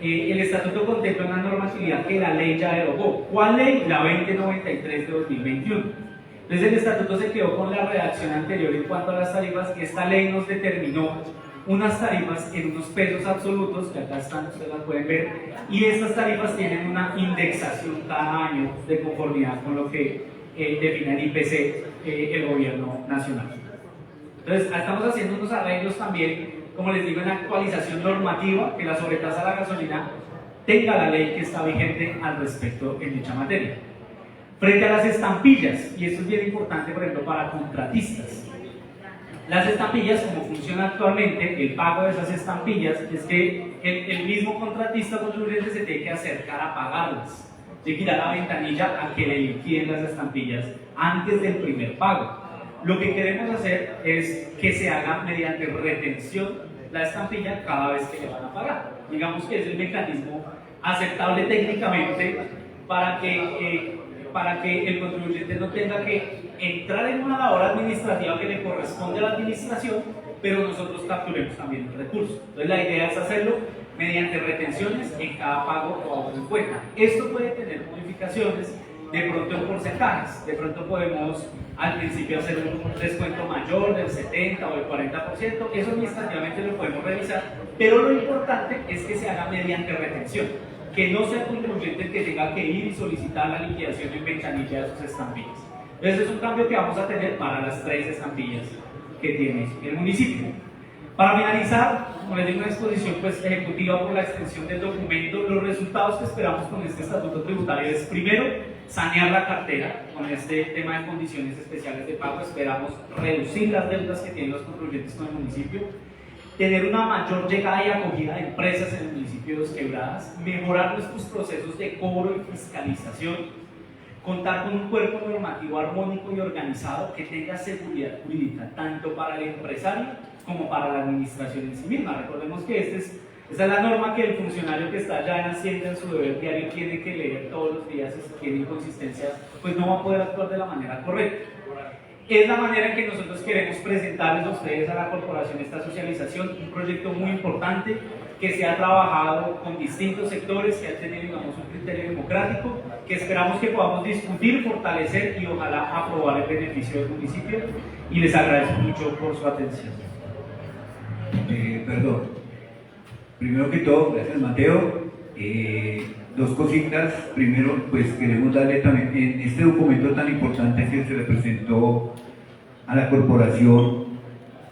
El estatuto contempla una normatividad que la ley ya derogó. ¿Cuál ley? La 2093 de 2021. Entonces el estatuto se quedó con la redacción anterior en cuanto a las tarifas. Esta ley nos determinó unas tarifas en unos pesos absolutos, que acá están, ustedes las pueden ver, y estas tarifas tienen una indexación cada año de conformidad con lo que define el IPC, el gobierno nacional. Entonces estamos haciendo unos arreglos también, como les digo, en actualización normativa, que la sobretasa a la gasolina tenga la ley que está vigente al respecto en dicha materia. Frente a las estampillas, y esto es bien importante, por ejemplo, para contratistas. Las estampillas, como funciona actualmente, el pago de esas estampillas es que el mismo contratista contribuyente se tiene que acercar a pagarlas. Tiene que ir a la ventanilla a que le liquiden las estampillas antes del primer pago. Lo que queremos hacer es que se haga mediante retención la estampilla cada vez que le van a pagar. Digamos que es el mecanismo aceptable técnicamente para que el contribuyente no tenga que entrar en una labor administrativa que le corresponde a la administración, pero nosotros capturemos también el recurso. Entonces la idea es hacerlo mediante retenciones en cada pago o ahorro en cuenta. Esto puede tener modificaciones, de pronto en porcentajes. De pronto podemos al principio hacer un descuento mayor del 70 o del 40%, eso administrativamente lo podemos revisar, pero lo importante es que se haga mediante retención, que no sea el contribuyente el que tenga que ir y solicitar la liquidación en ventanilla de sus estampillas. Entonces es un cambio que vamos a tener para las 3 estampillas que tiene el municipio. Para finalizar, como les digo, una exposición ejecutiva por la extensión del documento, los resultados que esperamos con este estatuto tributario es, primero, sanear la cartera con este tema de condiciones especiales de pago. Esperamos reducir las deudas que tienen los contribuyentes con el municipio, tener una mayor llegada y acogida de empresas en el municipio de Dos Quebradas, mejorar nuestros procesos de cobro y fiscalización, contar con un cuerpo normativo armónico y organizado que tenga seguridad jurídica tanto para el empresario como para la administración en sí misma. Recordemos que esa es la norma que el funcionario que está allá en Hacienda en su deber diario tiene que leer todos los días, y si tiene inconsistencia pues no va a poder actuar de la manera correcta. Es la manera en que nosotros queremos presentarles a ustedes, a la corporación, esta socialización, un proyecto muy importante que se ha trabajado con distintos sectores, que ha tenido, digamos, un criterio democrático, que esperamos que podamos discutir, fortalecer y ojalá aprobar el beneficio del municipio, y les agradezco mucho por su atención. Perdón. Primero que todo, gracias Mateo. Dos cositas. Primero, pues queremos darle también en este documento tan importante que se le presentó a la corporación.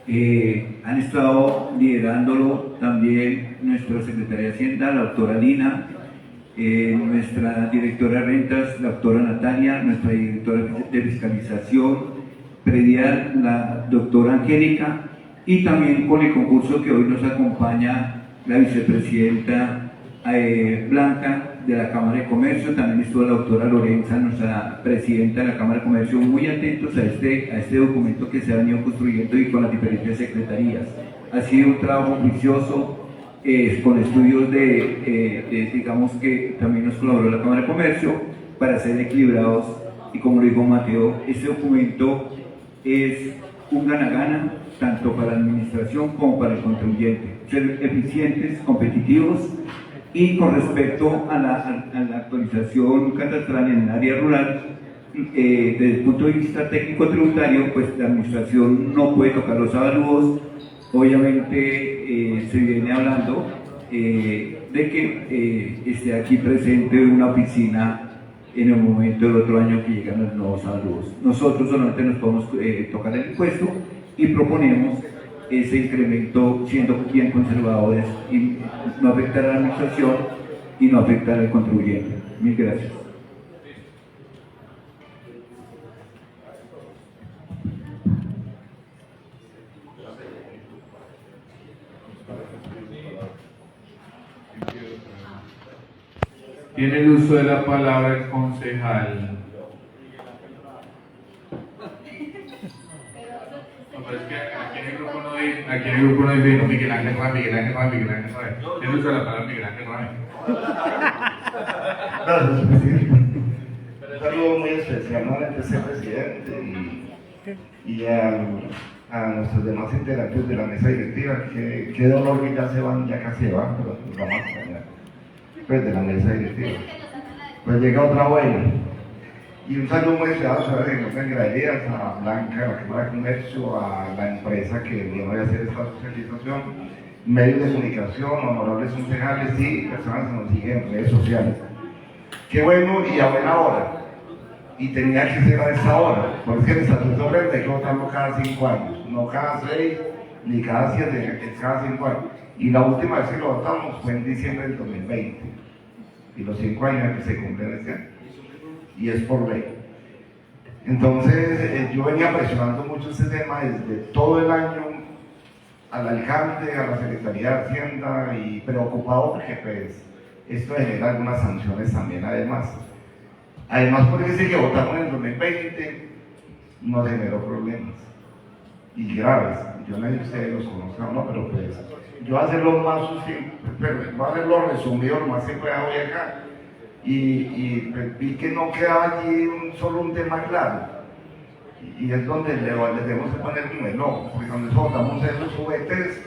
Han estado liderándolo también nuestra secretaria de Hacienda, la doctora Lina, nuestra directora de rentas, la doctora Natalia, nuestra directora de fiscalización predial, la doctora Angélica, y también con el concurso que hoy nos acompaña la vicepresidenta Blanca de la Cámara de Comercio, también estuvo la doctora Lorenza, nuestra presidenta de la Cámara de Comercio, muy atentos a este documento que se ha venido construyendo y con las diferentes secretarías. Ha sido un trabajo juicioso, con estudios digamos que también nos colaboró la Cámara de Comercio para ser equilibrados, y como lo dijo Mateo, este documento es un gana-gana tanto para la administración como para el contribuyente, ser eficientes, competitivos. Y con respecto a la actualización catastral en el área rural, desde el punto de vista técnico tributario, pues la administración no puede tocar los avalúos. Obviamente se viene hablando de que esté aquí presente una oficina en el momento del otro año que llegan los nuevos avalúos. Nosotros solamente nos podemos tocar el impuesto y proponemos ese incremento siendo bien conservadores y no afectar a la administración y no afectar al contribuyente. Mil gracias. Tiene el uso de la palabra el concejal. No, pero es que aquí en el grupo no dice no, Miguel Ángel Rame. Tiene el uso de la palabra Miguel Ángel Rame. Gracias, presidente. Un saludo muy especial nuevamente a ser presidente y a nuestros demás integrantes de la mesa directiva. Qué dolor que ya se van, ya casi se van, pero nos vamos a extrañar. Pues de la mesa directiva. Pues llega otra buena. Y un saludo muy especial a la señora Graderías, a Blanca, a la Cámara de Comercio, a la empresa que viene a hacer esta socialización, medios de comunicación, honorables concejales y personas que nos siguen en redes sociales. Qué bueno y a buena hora. Y tenía que ser a esa hora, porque el estatuto verde hay que votarlo cada 5 años, no cada 6 ni cada 7, es cada 5 años. Y la última vez que lo votamos fue en diciembre del 2020. Y los 5 años que se cumplen este año. Y es por ley. Entonces, yo venía presionando mucho este tema desde todo el año al alcalde, a la Secretaría de Hacienda, y preocupado porque pues, esto genera algunas sanciones también además. Además, porque ese que votamos en el 2020 nos generó problemas. Y graves. Yo no sé si ustedes los conozcan o no, pero pues yo voy a hacerlo más voy a hacerlo resumido lo más que pueda hoy acá. Y pues, vi que no quedaba allí solo un tema claro. Y es donde le debemos que poner un reloj, porque cuando votamos esos juguetes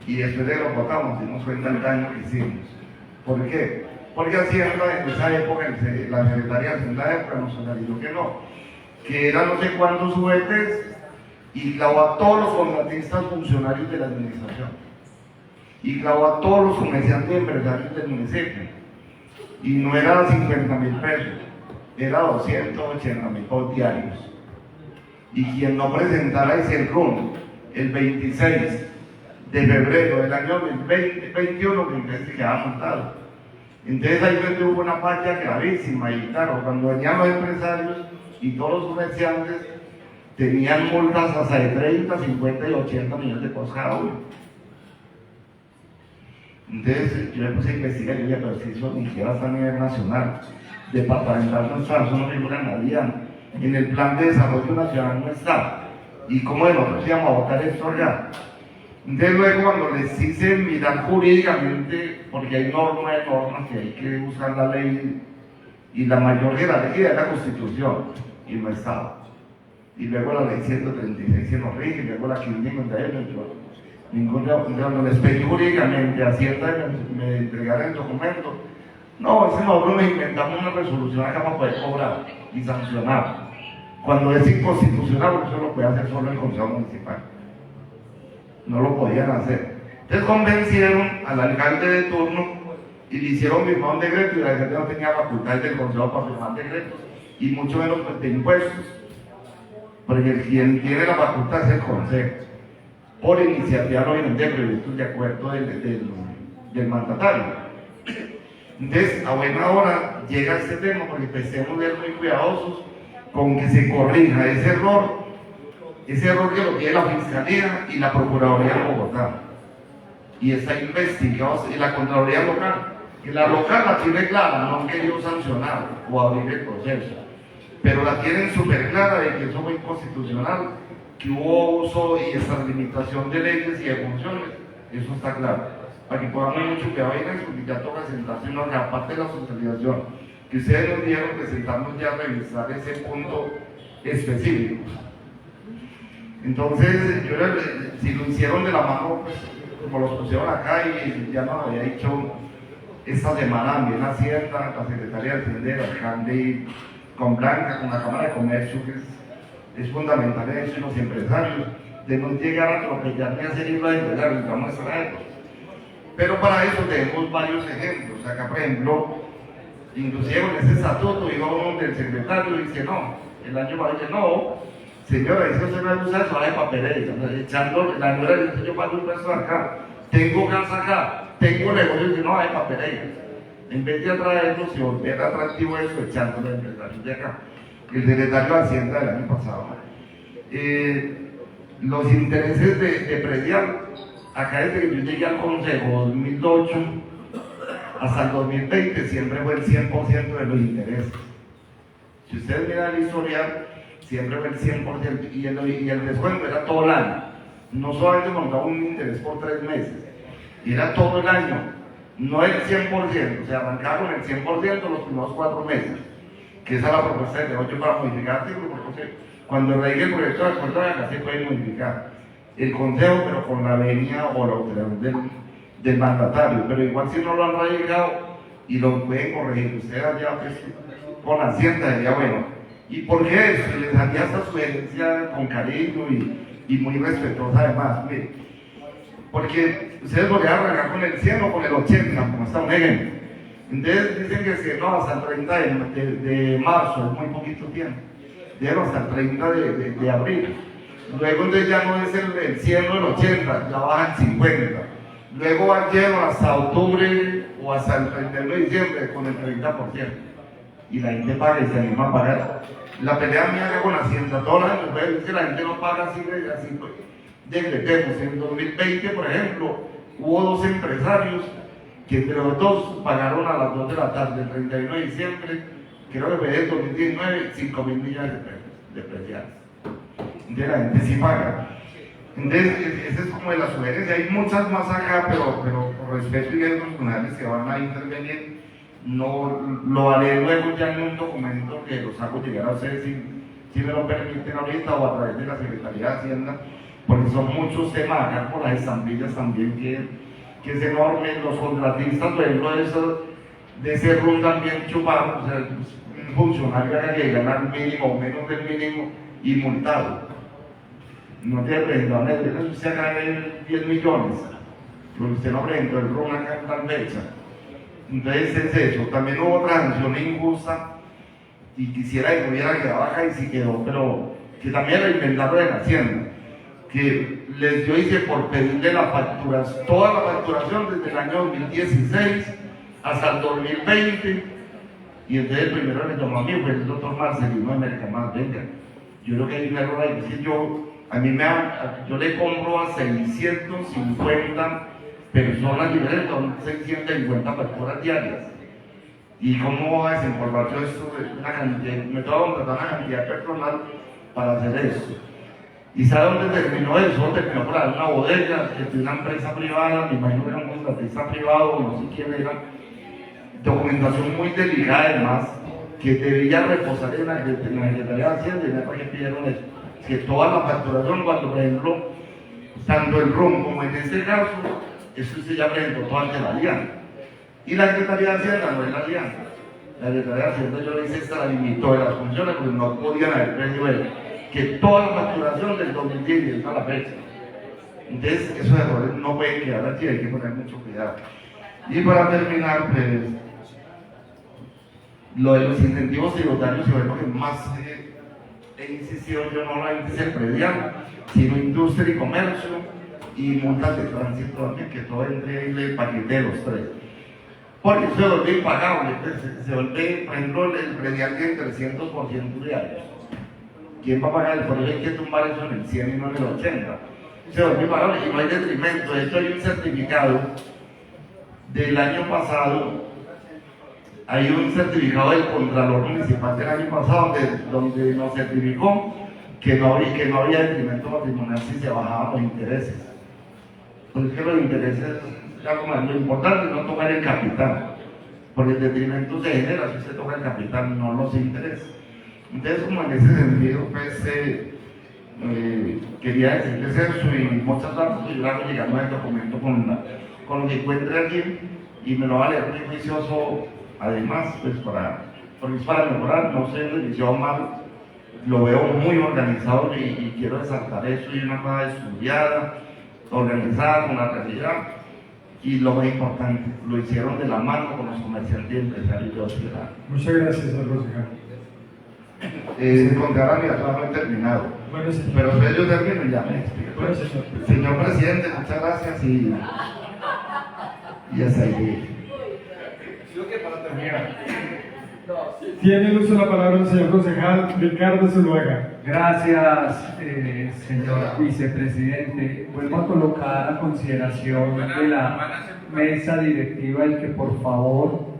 y después de lo votamos, dimos cuenta del daño que hicimos. ¿Por qué? Porque Hacienda en esa época, la Secretaría de Hacienda de época nos analizó que eran no sé cuántos juguetes y clavó a todos los contratistas funcionarios de la administración y clavó a todos los comerciantes y empresarios del municipio, y no era 50.000 pesos, era 280.000 por diarios, y quien no presentara ese RUN el 26 de febrero del año 2021 que quedaba montado. Entonces ahí hubo una falla gravísima, y claro, cuando venían los empresarios y todos los comerciantes tenían multas hasta de 30, 50 y 80 millones de pesos cada uno. Entonces yo me puse a investigar y dije, pero si eso ni siquiera está a nivel nacional, departamental no está, eso no figura nadie, en el plan de desarrollo nacional no está. ¿Y cómo de nosotros íbamos a votar esto allá? Entonces luego cuando les hice mirar jurídicamente, porque hay normas que hay que usar la ley, y la mayor jerarquía es la Constitución, y no estaba. Y luego la ley 136 se nos rige, y luego la 551, cuando les pedí jurídicamente a Hacienda me entregaran el documento, no, ese nosotros nos inventamos una resolución acá para poder cobrar y sancionar. Cuando es inconstitucional, porque eso lo puede hacer solo el Consejo Municipal. No lo podían hacer. Entonces convencieron al alcalde de turno y le hicieron firmar un decreto, y la gente no tenía facultades del Consejo para firmar decretos, y mucho menos pues, de impuestos, porque quien tiene la facultad es el Consejo, por iniciativa obviamente previstos de acuerdo del mandatario. Entonces, a buena hora llega este tema, porque empecemos a ser muy cuidadosos con que se corrija ese error que lo tiene la Fiscalía y la Procuraduría de Bogotá. y está investigado, y la Contraloría local, que la local la tiene clara, no han querido sancionar o abrir el proceso, pero la tienen súper clara de que eso fue inconstitucional, que hubo uso y extralimitación de leyes y de funciones, eso está claro. Para que podamos mucho cuidado en eso, porque ya toca sentarse una aparte de la socialización, que ustedes nos dieron que sentarnos ya a revisar ese punto específico. Entonces, si lo hicieron de la mano, pues, como los pusieron acá y ya nos había dicho esta semana también Hacienda, la Secretaría de Hacienda, el alcalde, y con Blanca, con la Cámara de Comercio, que es fundamental en eso, y los empresarios, de no llegar a atropellar ni a hacer ir a empresarios, vamos a extraerlos. Pero para eso tenemos varios ejemplos. Acá, por ejemplo, inclusive en ese estatuto iba uno del secretario y dice, no, el año va a decir, no, señora, es que usted no usa eso de papelera, echando la nueva dice, yo pago un peso acá, tengo casa acá, tengo negocio, y no hay papelera. En vez de atraerlos y volver atractivo eso, echando los empresarios de acá. El secretario de Hacienda del año pasado. Los intereses de predial, acá desde que yo llegué al Consejo 2008 hasta el 2020 siempre fue el 100% de los intereses. Si ustedes miran el historial, siempre fue el 100% y el descuento era todo el año. No solamente montaba un interés por 3 meses, era todo el año, no el 100%, o sea, arrancaba con el 100% los primeros 4 meses, que esa es la propuesta de hoy para modificar, porque cuando radique el proyecto de acuerdo acá se puede modificar el consejo, pero con la venia o la autoridad del mandatario, pero igual si no lo han radicado y lo pueden corregir, ustedes allá pues, con Hacienda sería bueno. ¿Y por qué eso? Les hacía esta sugerencia con cariño y muy respetuosa además, mire, porque ustedes podrían arrancar con el 100 o con el 80, como está un ejemplo. Entonces dicen que no, hasta el 30 de marzo, es muy poquito tiempo, llegan hasta el 30 de abril. Luego entonces ya no es el 100 o el 80, ya bajan 50. Luego van lleno hasta octubre o hasta el 31 de diciembre con el 30%. Y la gente paga y se anima a pagar. La pelea mía que con Hacienda todos los años es que la gente no paga así decretemos. En 2020, por ejemplo, hubo 2 empresarios que entre los 2 pagaron a las 2 de la tarde, el 31 de diciembre, creo que fue el 2019, 5.000 millones de pesos de preciados. Entonces la gente sí paga. Entonces, esa es como de la sugerencia. Hay muchas más acá, pero por respeto y los funcionarios que van a intervenir, no lo haré luego ya en un documento que los hago llegar a ustedes si me lo permiten ahorita o a través de la Secretaría de Hacienda, porque son muchos temas acá por las estampillas también que es enorme. Los contratistas, por ejemplo, de ese run también chupado, o sea, un funcionario acá que gana el mínimo o menos del mínimo y multado. No te presentó, usted acá hay 10 millones, pero usted no presentó el run acá en tal fecha. Entonces es eso. También hubo otra sanción injusta y quisiera que hubiera quedado acá y sí quedó, pero que también la inventaron en Hacienda, que les dio hice por pedirle la facturación, toda la facturación desde el año 2016 hasta el 2020, y entonces el primero que me tomó a mí fue el doctor Marcelino de Mercamar. Venga, yo creo que hay un error ahí, es que yo le compro a 650 personas diferentes, son 650 facturas diarias. ¿Y cómo va a desempolvar yo esto? Una cantidad, me tengo que contratar una cantidad de personal para hacer eso. ¿Y sabe dónde terminó eso? Terminó por ahí una bodega, que tiene una empresa privada, me imagino que era un contratista privado, no sé quién era. Documentación muy delicada además, que debía reposar en la Secretaría de Hacienda, y para que pidieron eso. Que toda la facturación, cuando por ejemplo, tanto el RUM como en este caso, eso se ya presentó todo ante la alianza. Y la Secretaría de Hacienda no es la alianza. La Secretaría de Hacienda, yo le hice esta, la limitó de las funciones, porque no podían haber pedido eso. Que toda la facturación del 2010 a la fecha. Entonces, esos errores no pueden quedar aquí, hay que poner mucho cuidado. Y para terminar, pues, lo de los incentivos tributarios, y lo que más he insistido yo, no la índice predial, sino industria y comercio y multas de tránsito también, que todo entre en el paquete de los 3. Porque se vuelve impagable, se vuelve, por ejemplo, el predial tiene 300% diarios. ¿Quién va a pagar? Por eso hay que tumbar eso en el 100 y no en el 80. se volvió parado y no hay detrimento. De hecho, hay un certificado del año pasado, hay un certificado del Contralor Municipal del año pasado donde nos certificó que no había detrimento patrimonial si se bajaban los intereses. Porque es que los intereses, ya como es lo importante es no tocar el capital, porque el detrimento se genera si se toca el capital, no los intereses. Entonces, como en ese sentido, pues, quería decirles eso y muchas gracias, pues yo le hago llegar el documento con lo que encuentre aquí y me lo va a leer muy juicioso, además, pues porque es para mejorar, no sé, inició mal, lo veo muy organizado y quiero resaltar eso y una cosa estudiada, organizada con la realidad y lo más importante, lo hicieron de la mano con los comerciantes y empresarios de la ciudad. Muchas gracias, señor concejal. Concejal, mi atrás no he terminado. Bueno, señor. Pero entonces yo termino y ya me explico. Bueno, señor. Señor presidente, muchas gracias y hasta ahí. Tiene el uso de la palabra el señor concejal Ricardo Zuluaga. Gracias, señor vicepresidente. Vuelvo a colocar a consideración de la mesa directiva el que por favor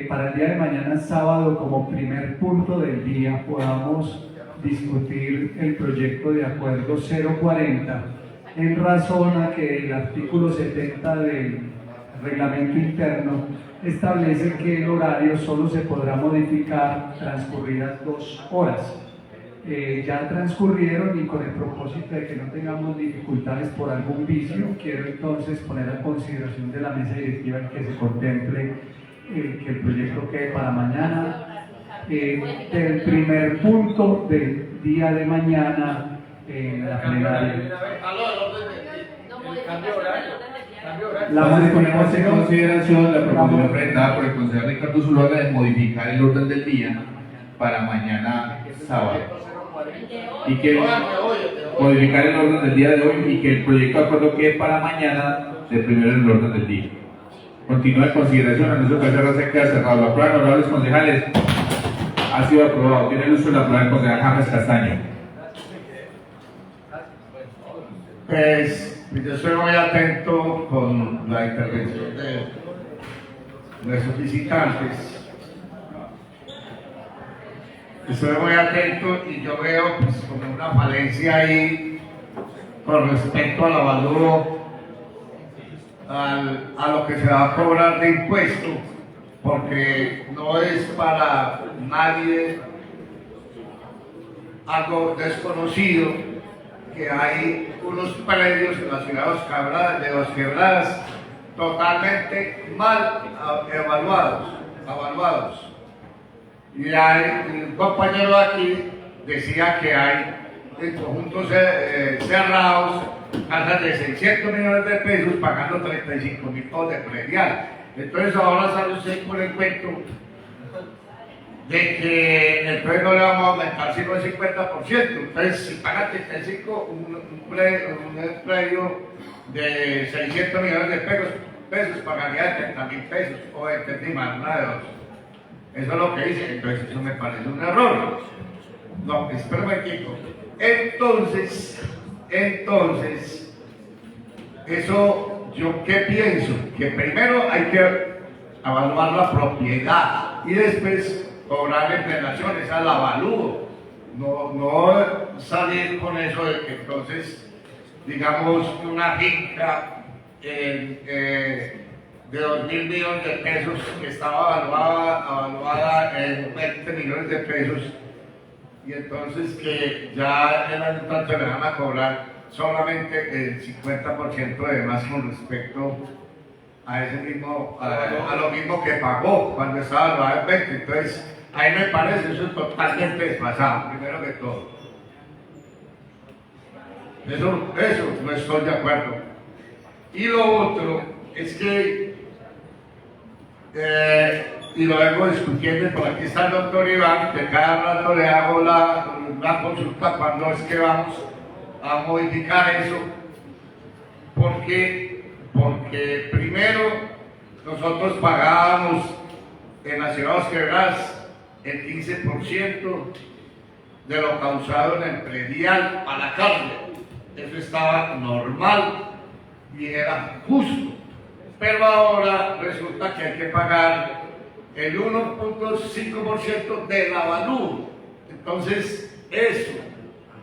para el día de mañana sábado como primer punto del día podamos discutir el proyecto de acuerdo 040 en razón a que el artículo 70 del reglamento interno establece que el horario solo se podrá modificar transcurridas 2 horas. Ya transcurrieron y con el propósito de que no tengamos dificultades por algún vicio, quiero entonces poner a consideración de la mesa directiva en que se contemple que el proyecto quede para mañana, del primer punto del día de mañana en la plenaria. La ponemos en consideración la proposición presentada por el concejal Ricardo Zuluaga de modificar el orden del día para mañana sábado. Y que modificar el orden del día de hoy y que el proyecto de acuerdo quede para mañana de primero en el orden del día. Continúa en consideración, anuncio que se queda cerrado. La prueba, honorables concejales, ha sido aprobado. Tiene el uso de la palabra el concejal James Castaño. Pues yo estoy muy atento con la intervención de nuestros visitantes. Estoy muy atento y yo veo pues como una falencia ahí con respecto al avalúo a lo que se va a cobrar de impuesto, porque no es para nadie algo desconocido que hay unos predios en la ciudad de Los Quebradas totalmente mal evaluados. Y un compañero aquí decía que hay en conjuntos cerrados casas de 600 millones de pesos pagando 35.000 pesos de predial. Entonces ahora sale usted con el cuento de que el predio no le vamos a aumentar sino el 50%. Entonces si paga 35 un predio de 600 millones de pesos pagaría 30.000 pesos o entendí mal, una de dos. Eso es lo que dice, entonces eso me parece un error. No, espera un momentito. Entonces, eso, ¿yo qué pienso? Que primero hay que evaluar la propiedad y después cobrar entrenación, esa es la avalúo. No salir con eso de que entonces, digamos, una finca de 2.000 millones de pesos que estaba evaluada en 20 millones de pesos y entonces que ya el año tanto le van a cobrar solamente el 50% de más con respecto a ese mismo, a lo mismo que pagó cuando estaba evaluado en 20. Entonces, ahí me parece eso es totalmente desfasado, primero que todo. Eso no estoy de acuerdo. Y lo otro es que, y lo vengo discutiendo, por aquí está el doctor Iván, que cada rato le hago la consulta cuando es que vamos a modificar eso, porque primero nosotros pagábamos en la ciudad de Los Quebradas el 15% de lo causado en el predial a la cárcel. eso estaba normal y era justo. Pero ahora resulta que hay que pagar el 1.5% del avalúo. Entonces, eso,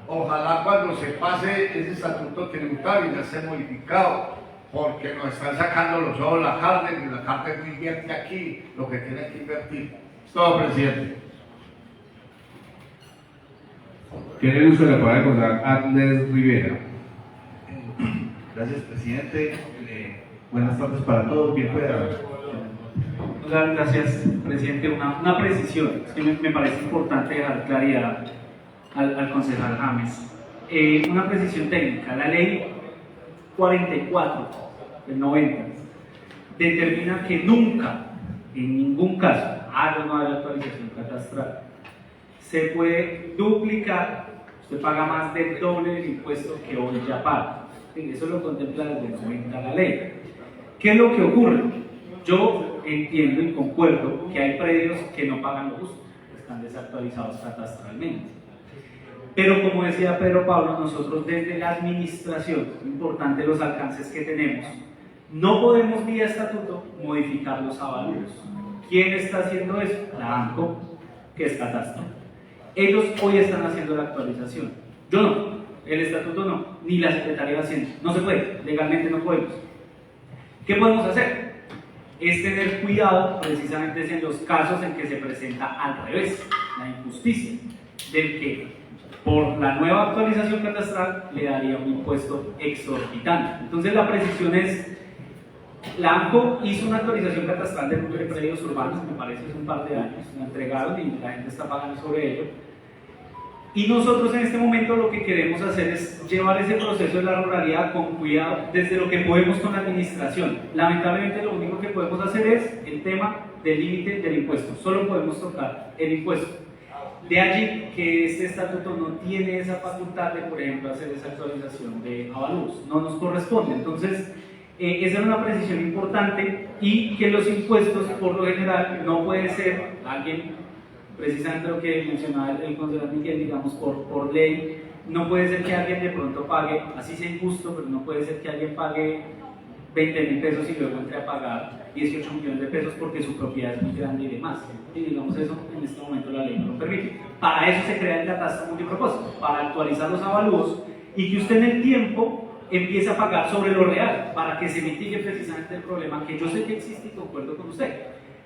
ojalá cuando se pase ese estatuto tributario ya esté modificado, porque nos están sacando los ojos la carne, y la carne no invierte aquí lo que tiene que invertir. Es todo, presidente. Tiene el uso de la palabra el concejal Atles Rivera. Gracias, presidente. Buenas tardes para todos. Bien pueda. Gracias, presidente. Una precisión, es que me parece importante dejar claridad al concejal James. Una precisión técnica. La ley 44 del 90 determina que nunca, en ningún caso, haga o no haga actualización catastral, se puede duplicar, usted paga más del doble del impuesto que hoy ya paga. Eso lo contempla desde el 90 la ley. ¿Qué es lo que ocurre? Yo entiendo y concuerdo que hay predios que no pagan lo justo, están desactualizados catastralmente. Pero como decía Pedro Pablo, nosotros desde la administración, es importante los alcances que tenemos, no podemos vía estatuto modificar los avalúos. ¿Quién está haciendo eso? La ANCO, que es catastro. Ellos hoy están haciendo la actualización. Yo no, el estatuto no, ni la Secretaría de Hacienda. No se puede, legalmente no podemos. ¿Qué podemos hacer? Es tener cuidado precisamente en los casos en que se presenta al revés, la injusticia, del que por la nueva actualización catastral le daría un impuesto exorbitante. Entonces la precisión es, la ANCO hizo una actualización catastral de predios urbanos, me parece hace un par de años, la entregaron y la gente está pagando sobre ello. Y nosotros en este momento lo que queremos hacer es llevar ese proceso de la ruralidad con cuidado desde lo que podemos con la administración. Lamentablemente lo único que podemos hacer es el tema del límite del impuesto, solo podemos tocar el impuesto. De allí que este estatuto no tiene esa facultad de, por ejemplo, hacer esa actualización de avalúos, no nos corresponde. Entonces, esa es una precisión importante, y que los impuestos, por lo general, no puede ser alguien, precisamente lo que mencionaba el concejal Miguel, digamos, por ley, no puede ser que alguien de pronto pague, así sea injusto, pero no puede ser que alguien pague 20.000 pesos y luego entre a pagar 18 millones de pesos porque su propiedad es muy grande y demás. Y digamos, eso en este momento la ley no lo permite. Para eso se crea el catastro multipropósito, para actualizar los avalúos y que usted en el tiempo empiece a pagar sobre lo real, para que se mitigue precisamente el problema que yo sé que existe y concuerdo con usted.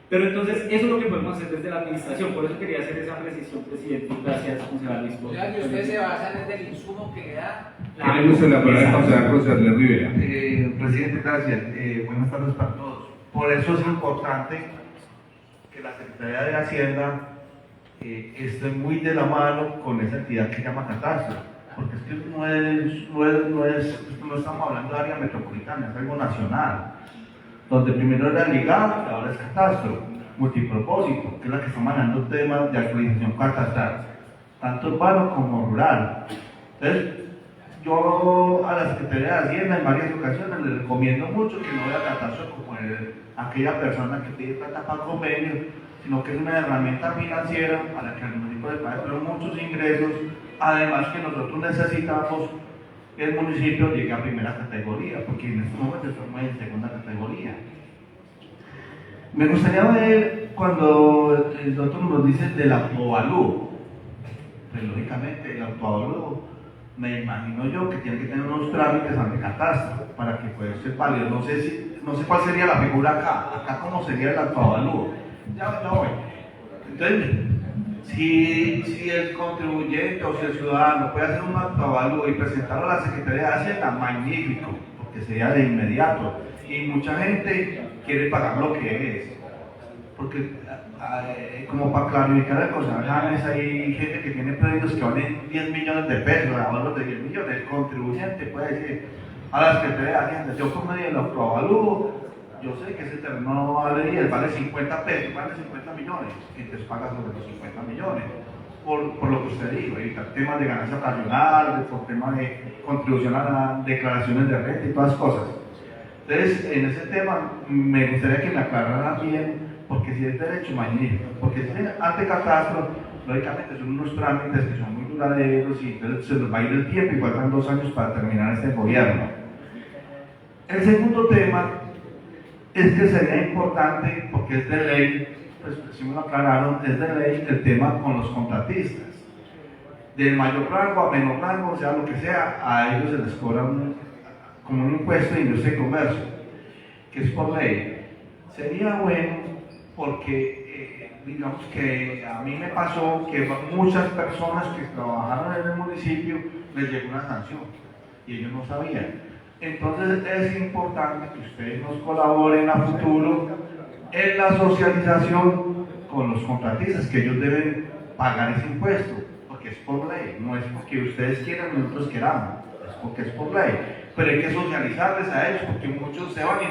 Pero entonces, eso es lo que podemos hacer desde la administración, por eso quería hacer esa precisión, presidente. Gracias, concejal Luis. O sea, que usted se basa en el insumo que le da. Tiene uso de la palabra el concejal Rivera. Presidente, gracias. Buenas tardes para todos. Por eso es importante que la Secretaría de Hacienda esté muy de la mano con esa entidad que se llama catastro, porque es que no estamos hablando de área metropolitana, es algo nacional, donde primero era ligado y ahora es catastro, multipropósito, que es la que está manejando temas de actualización catastral, tanto urbano como rural. Entonces, yo a la Secretaría de Hacienda en varias ocasiones les recomiendo mucho que no vea catastro como aquella persona que pide plata para convenio, sino que es una herramienta financiera a la que el municipio le paga muchos ingresos, además que nosotros necesitamos que el municipio llegue a primera categoría, porque en este momento estamos en segunda categoría. Me gustaría ver cuando el doctor nos dice del autoavalúo. Pues lógicamente el autoavalúo, me imagino yo que tiene que tener unos trámites ante catastro para que pueda ser válido. No sé cuál sería la figura acá cómo sería el autoavalúo. Ya voy. Entonces, si el contribuyente o si el ciudadano puede hacer un autoavalúo y presentarlo a la Secretaría de Hacienda, magnífico, porque sería de inmediato. Y mucha gente quiere pagar lo que es. Porque, como para clarificar la cosa, hay gente que tiene predios que valen 10 millones de pesos, ahorros de 10 millones. El contribuyente puede decir a la Secretaría de Hacienda, yo por medio del autoavalúo, yo sé que ese terreno no vale 10, vale 50 pesos, vale 50 millones, y entonces paga sobre los 50 millones, por lo que usted dijo, evitar temas de ganancia ocasional, por temas de contribución a las declaraciones de renta y todas las cosas. Entonces, en ese tema, me gustaría que me aclararan bien, porque si es derecho, magnífico, porque si es ante catastro, lógicamente son unos trámites que son muy duraderos y entonces se nos va a ir el tiempo y faltan 2 años para terminar este gobierno. El segundo tema es que sería importante, porque es de ley, pues si me lo aclararon, es de ley el tema con los contratistas. Del mayor rango a menor rango, o sea, lo que sea, a ellos se les cobra como un impuesto de industria y comercio, que es por ley. Sería bueno porque, digamos que a mí me pasó que muchas personas que trabajaron en el municipio les llegó una sanción y ellos no sabían. Entonces es importante que ustedes nos colaboren a futuro en la socialización con los contratistas, que ellos deben pagar ese impuesto, porque es por ley, no es porque ustedes quieran y nosotros queramos, es porque es por ley. Pero hay que socializarles a ellos, porque muchos se van y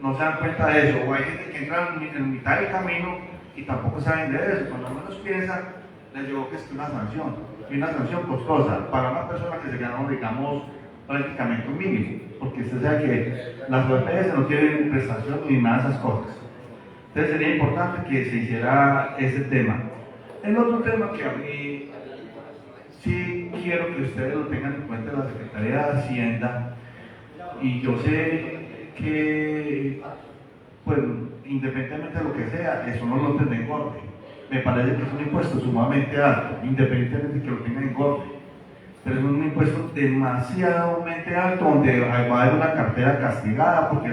no se dan cuenta de eso, o hay gente que entra en mitad del camino y tampoco saben de eso, cuando menos piensan, les llegó que es una sanción, y una sanción costosa para una persona que se ganó, digamos, prácticamente un mínimo, porque usted sabe que las OPS no tienen prestación ni nada de esas cosas. Entonces sería importante que se hiciera ese tema. El otro tema que a mí sí quiero que ustedes lo tengan en cuenta en la Secretaría de Hacienda, y yo sé que, pues, independientemente de lo que sea, eso no lo tienen en engorde. Me parece que es un impuesto sumamente alto, independientemente de que lo tengan en engorde. Pero es un impuesto demasiadamente alto, donde va a haber una cartera castigada, porque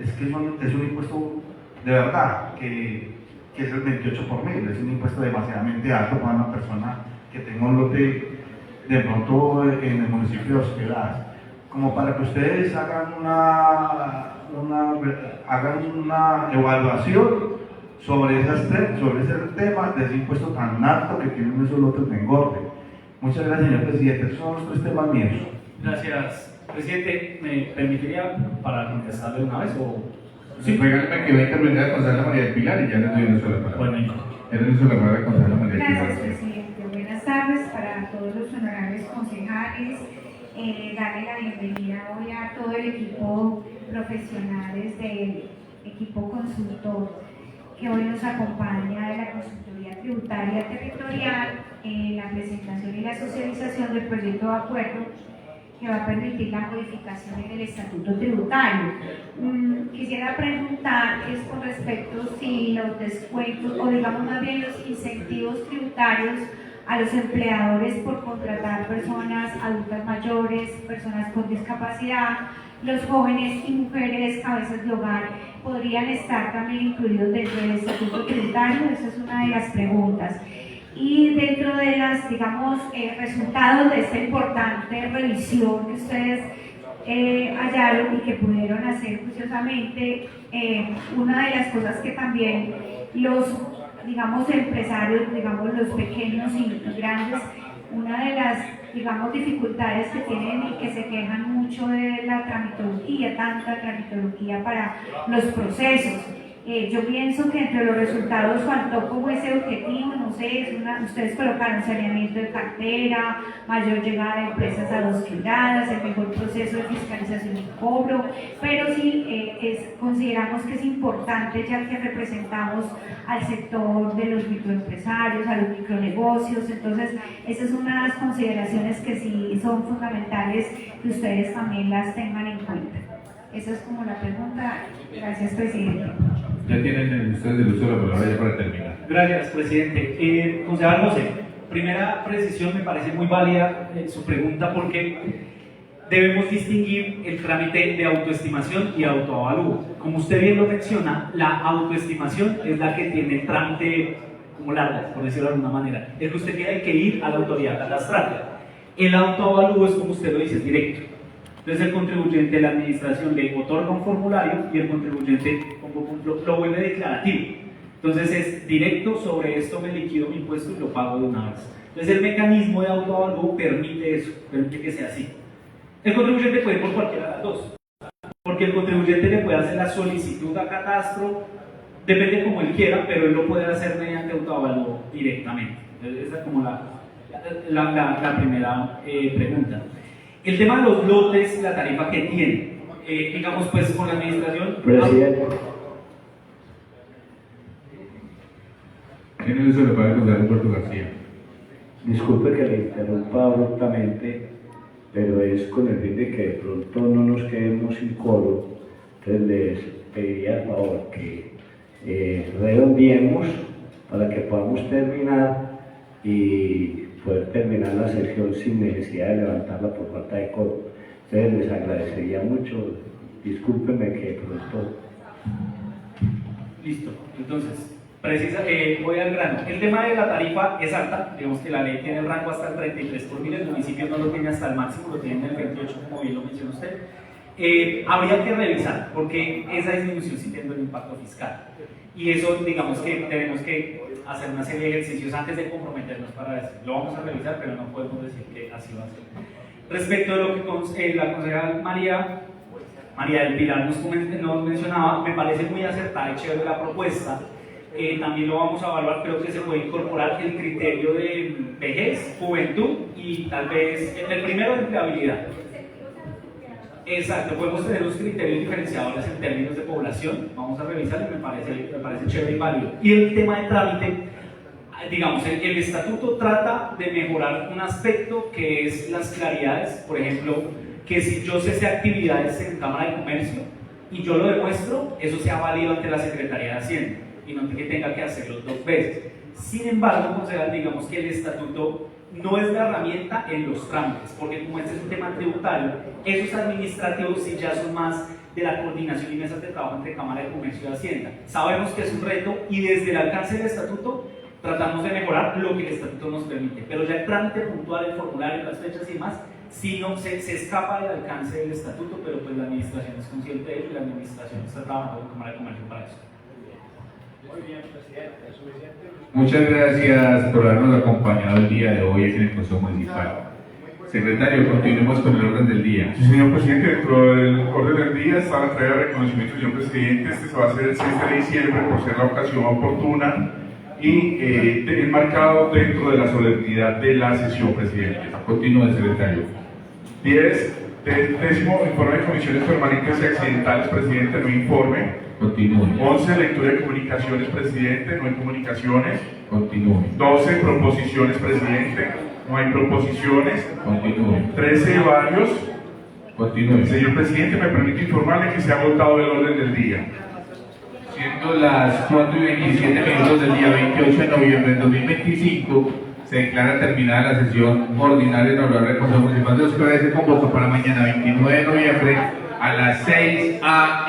es que es un impuesto de verdad, que es el 28 por mil, es un impuesto demasiadamente alto para una persona que tenga un lote de pronto en el municipio de Hospedadas. Como para que ustedes hagan una evaluación sobre ese tema de ese impuesto tan alto que tienen esos lotes de engorde. Muchas gracias, señor presidente. Esos son los 3 temas míos. Gracias, presidente. ¿Me permitiría para contestarle una vez o...? Sí, regálame que va a intervenir la concejala María del Pilar y ya le doy una sola palabra. Bueno, ya le doy una sola palabra a la concejala María del Pilar. Gracias, presidente. Buenas tardes para todos los honorables concejales. Darle la bienvenida hoy a todo el equipo profesionales del equipo consultor que hoy nos acompaña de la Consultoría Tributaria Territorial en la presentación y la socialización del proyecto de acuerdo que va a permitir la modificación en el estatuto tributario. Quisiera preguntar es con respecto si los descuentos o digamos más bien los incentivos tributarios a los empleadores por contratar personas adultas mayores, personas con discapacidad, los jóvenes y mujeres cabezas de hogar podrían estar también incluidos dentro del estatuto tributario. Esa es una de las preguntas. Y dentro de las, digamos, resultados de esta importante revisión que ustedes hallaron y que pudieron hacer juiciosamente, una de las cosas que también los, digamos, empresarios, digamos, los pequeños y grandes, una de las, digamos, dificultades que tienen y que se quejan mucho de la tramitología, tanta tramitología para los procesos. Yo pienso que entre los resultados faltó como ese objetivo, no sé, ustedes colocaron saneamiento de cartera, mayor llegada de empresas a 2 quebradas, el mejor proceso de fiscalización y cobro, pero sí consideramos que es importante, ya que representamos al sector de los microempresarios, a los micronegocios, entonces esas son unas consideraciones que sí son fundamentales que ustedes también las tengan en cuenta. Esa es como la pregunta. Gracias, presidente. Ya tienen ustedes el uso de la palabra ya para terminar. Gracias, presidente. Concejal José, primera precisión, me parece muy válida su pregunta porque debemos distinguir el trámite de autoestimación y autoavalúo. Como usted bien lo menciona, la autoestimación es la que tiene el trámite como largo, por decirlo de alguna manera. Es que usted tiene que ir a la autoridad catastral. El autoavalúo es como usted lo dice, es directo. Entonces el contribuyente de la administración le otorga un formulario y el contribuyente lo vuelve declarativo. Entonces es directo, sobre esto me liquido mi impuesto y lo pago de una vez. Entonces el mecanismo de autoavalúo permite eso, permite que sea así. El contribuyente puede ir por cualquiera de las dos, porque el contribuyente le puede hacer la solicitud a catastro, depende como él quiera, pero él lo puede hacer mediante autoavalúo directamente. Entonces esa es como la primera pregunta. El tema de los lotes, la tarifa que tiene, digamos pues con la administración... ¿Tiene Tiene uso de la palabra el concejal Humberto García. Disculpe que le interrumpa abruptamente, pero es con el fin de que de pronto no nos quedemos sin coro. Entonces les pediría el favor que redondeemos para que podamos terminar y poder terminar la sesión sin necesidad de levantarla por falta de coro. Entonces les agradecería mucho. Discúlpenme que de pronto... Listo, entonces, voy al grano. El tema de la tarifa es alta, digamos que la ley tiene el rango hasta el 33 por mil, el municipio no lo tiene hasta el máximo, lo tiene en el 28, como bien lo menciona usted. Habría que revisar, porque esa disminución sí tiene un impacto fiscal. Y eso, digamos que tenemos que hacer una serie de ejercicios antes de comprometernos para decir, lo vamos a revisar, pero no podemos decir que así va a ser. Respecto de lo que la concejal María del Pilar nos mencionaba, me parece muy acertada y chévere la propuesta. También lo vamos a evaluar, creo que se puede incorporar el criterio de vejez, juventud y tal vez el primero de empleabilidad. Exacto, podemos tener los criterios diferenciadores en términos de población, vamos a revisar y me parece chévere y válido. Y el tema de trámite, digamos, el estatuto trata de mejorar un aspecto que es las claridades, por ejemplo, que si yo cesé actividades en Cámara de Comercio y yo lo demuestro, eso sea válido ante la Secretaría de Hacienda y no que tenga que hacerlo 2 veces. Sin embargo, concejal, digamos que el estatuto no es la herramienta en los trámites, porque como este es un tema tributario, esos administrativos sí ya son más de la coordinación y mesas de trabajo entre Cámara de Comercio y Hacienda. Sabemos que es un reto y desde el alcance del estatuto tratamos de mejorar lo que el estatuto nos permite, pero ya el trámite puntual, el formulario, las fechas y demás, si no se escapa del alcance del estatuto, pero pues la administración es consciente de ello y la administración está trabajando con Cámara de Comercio para eso. Muy bien, presidente, ¿es suficiente? Muchas gracias por habernos acompañado el día de hoy aquí en el Consejo Municipal. Secretario, continuemos con el orden del día. Sí, señor presidente, dentro del orden del día está la entrega de reconocimiento, señor presidente. Este se va a hacer el 6 de diciembre por ser la ocasión oportuna y enmarcado dentro de la solemnidad de la sesión, presidente. Continúe, secretario. 10º informe de comisiones permanentes y accidentales, presidente, no informe. Continúe. 11, lectura de comunicaciones, presidente, no hay comunicaciones. Continúe. 12, proposiciones, presidente, no hay proposiciones. Continúe. 13, varios. Continúe. Señor presidente, me permite informarle que se ha agotado el orden del día. Siendo las 4:27 del día 28 de noviembre del 2025, se declara terminada la sesión ordinaria en horario del Consejo Municipal de Oscar. Se convoca para mañana 29 de noviembre a las 6 a.m.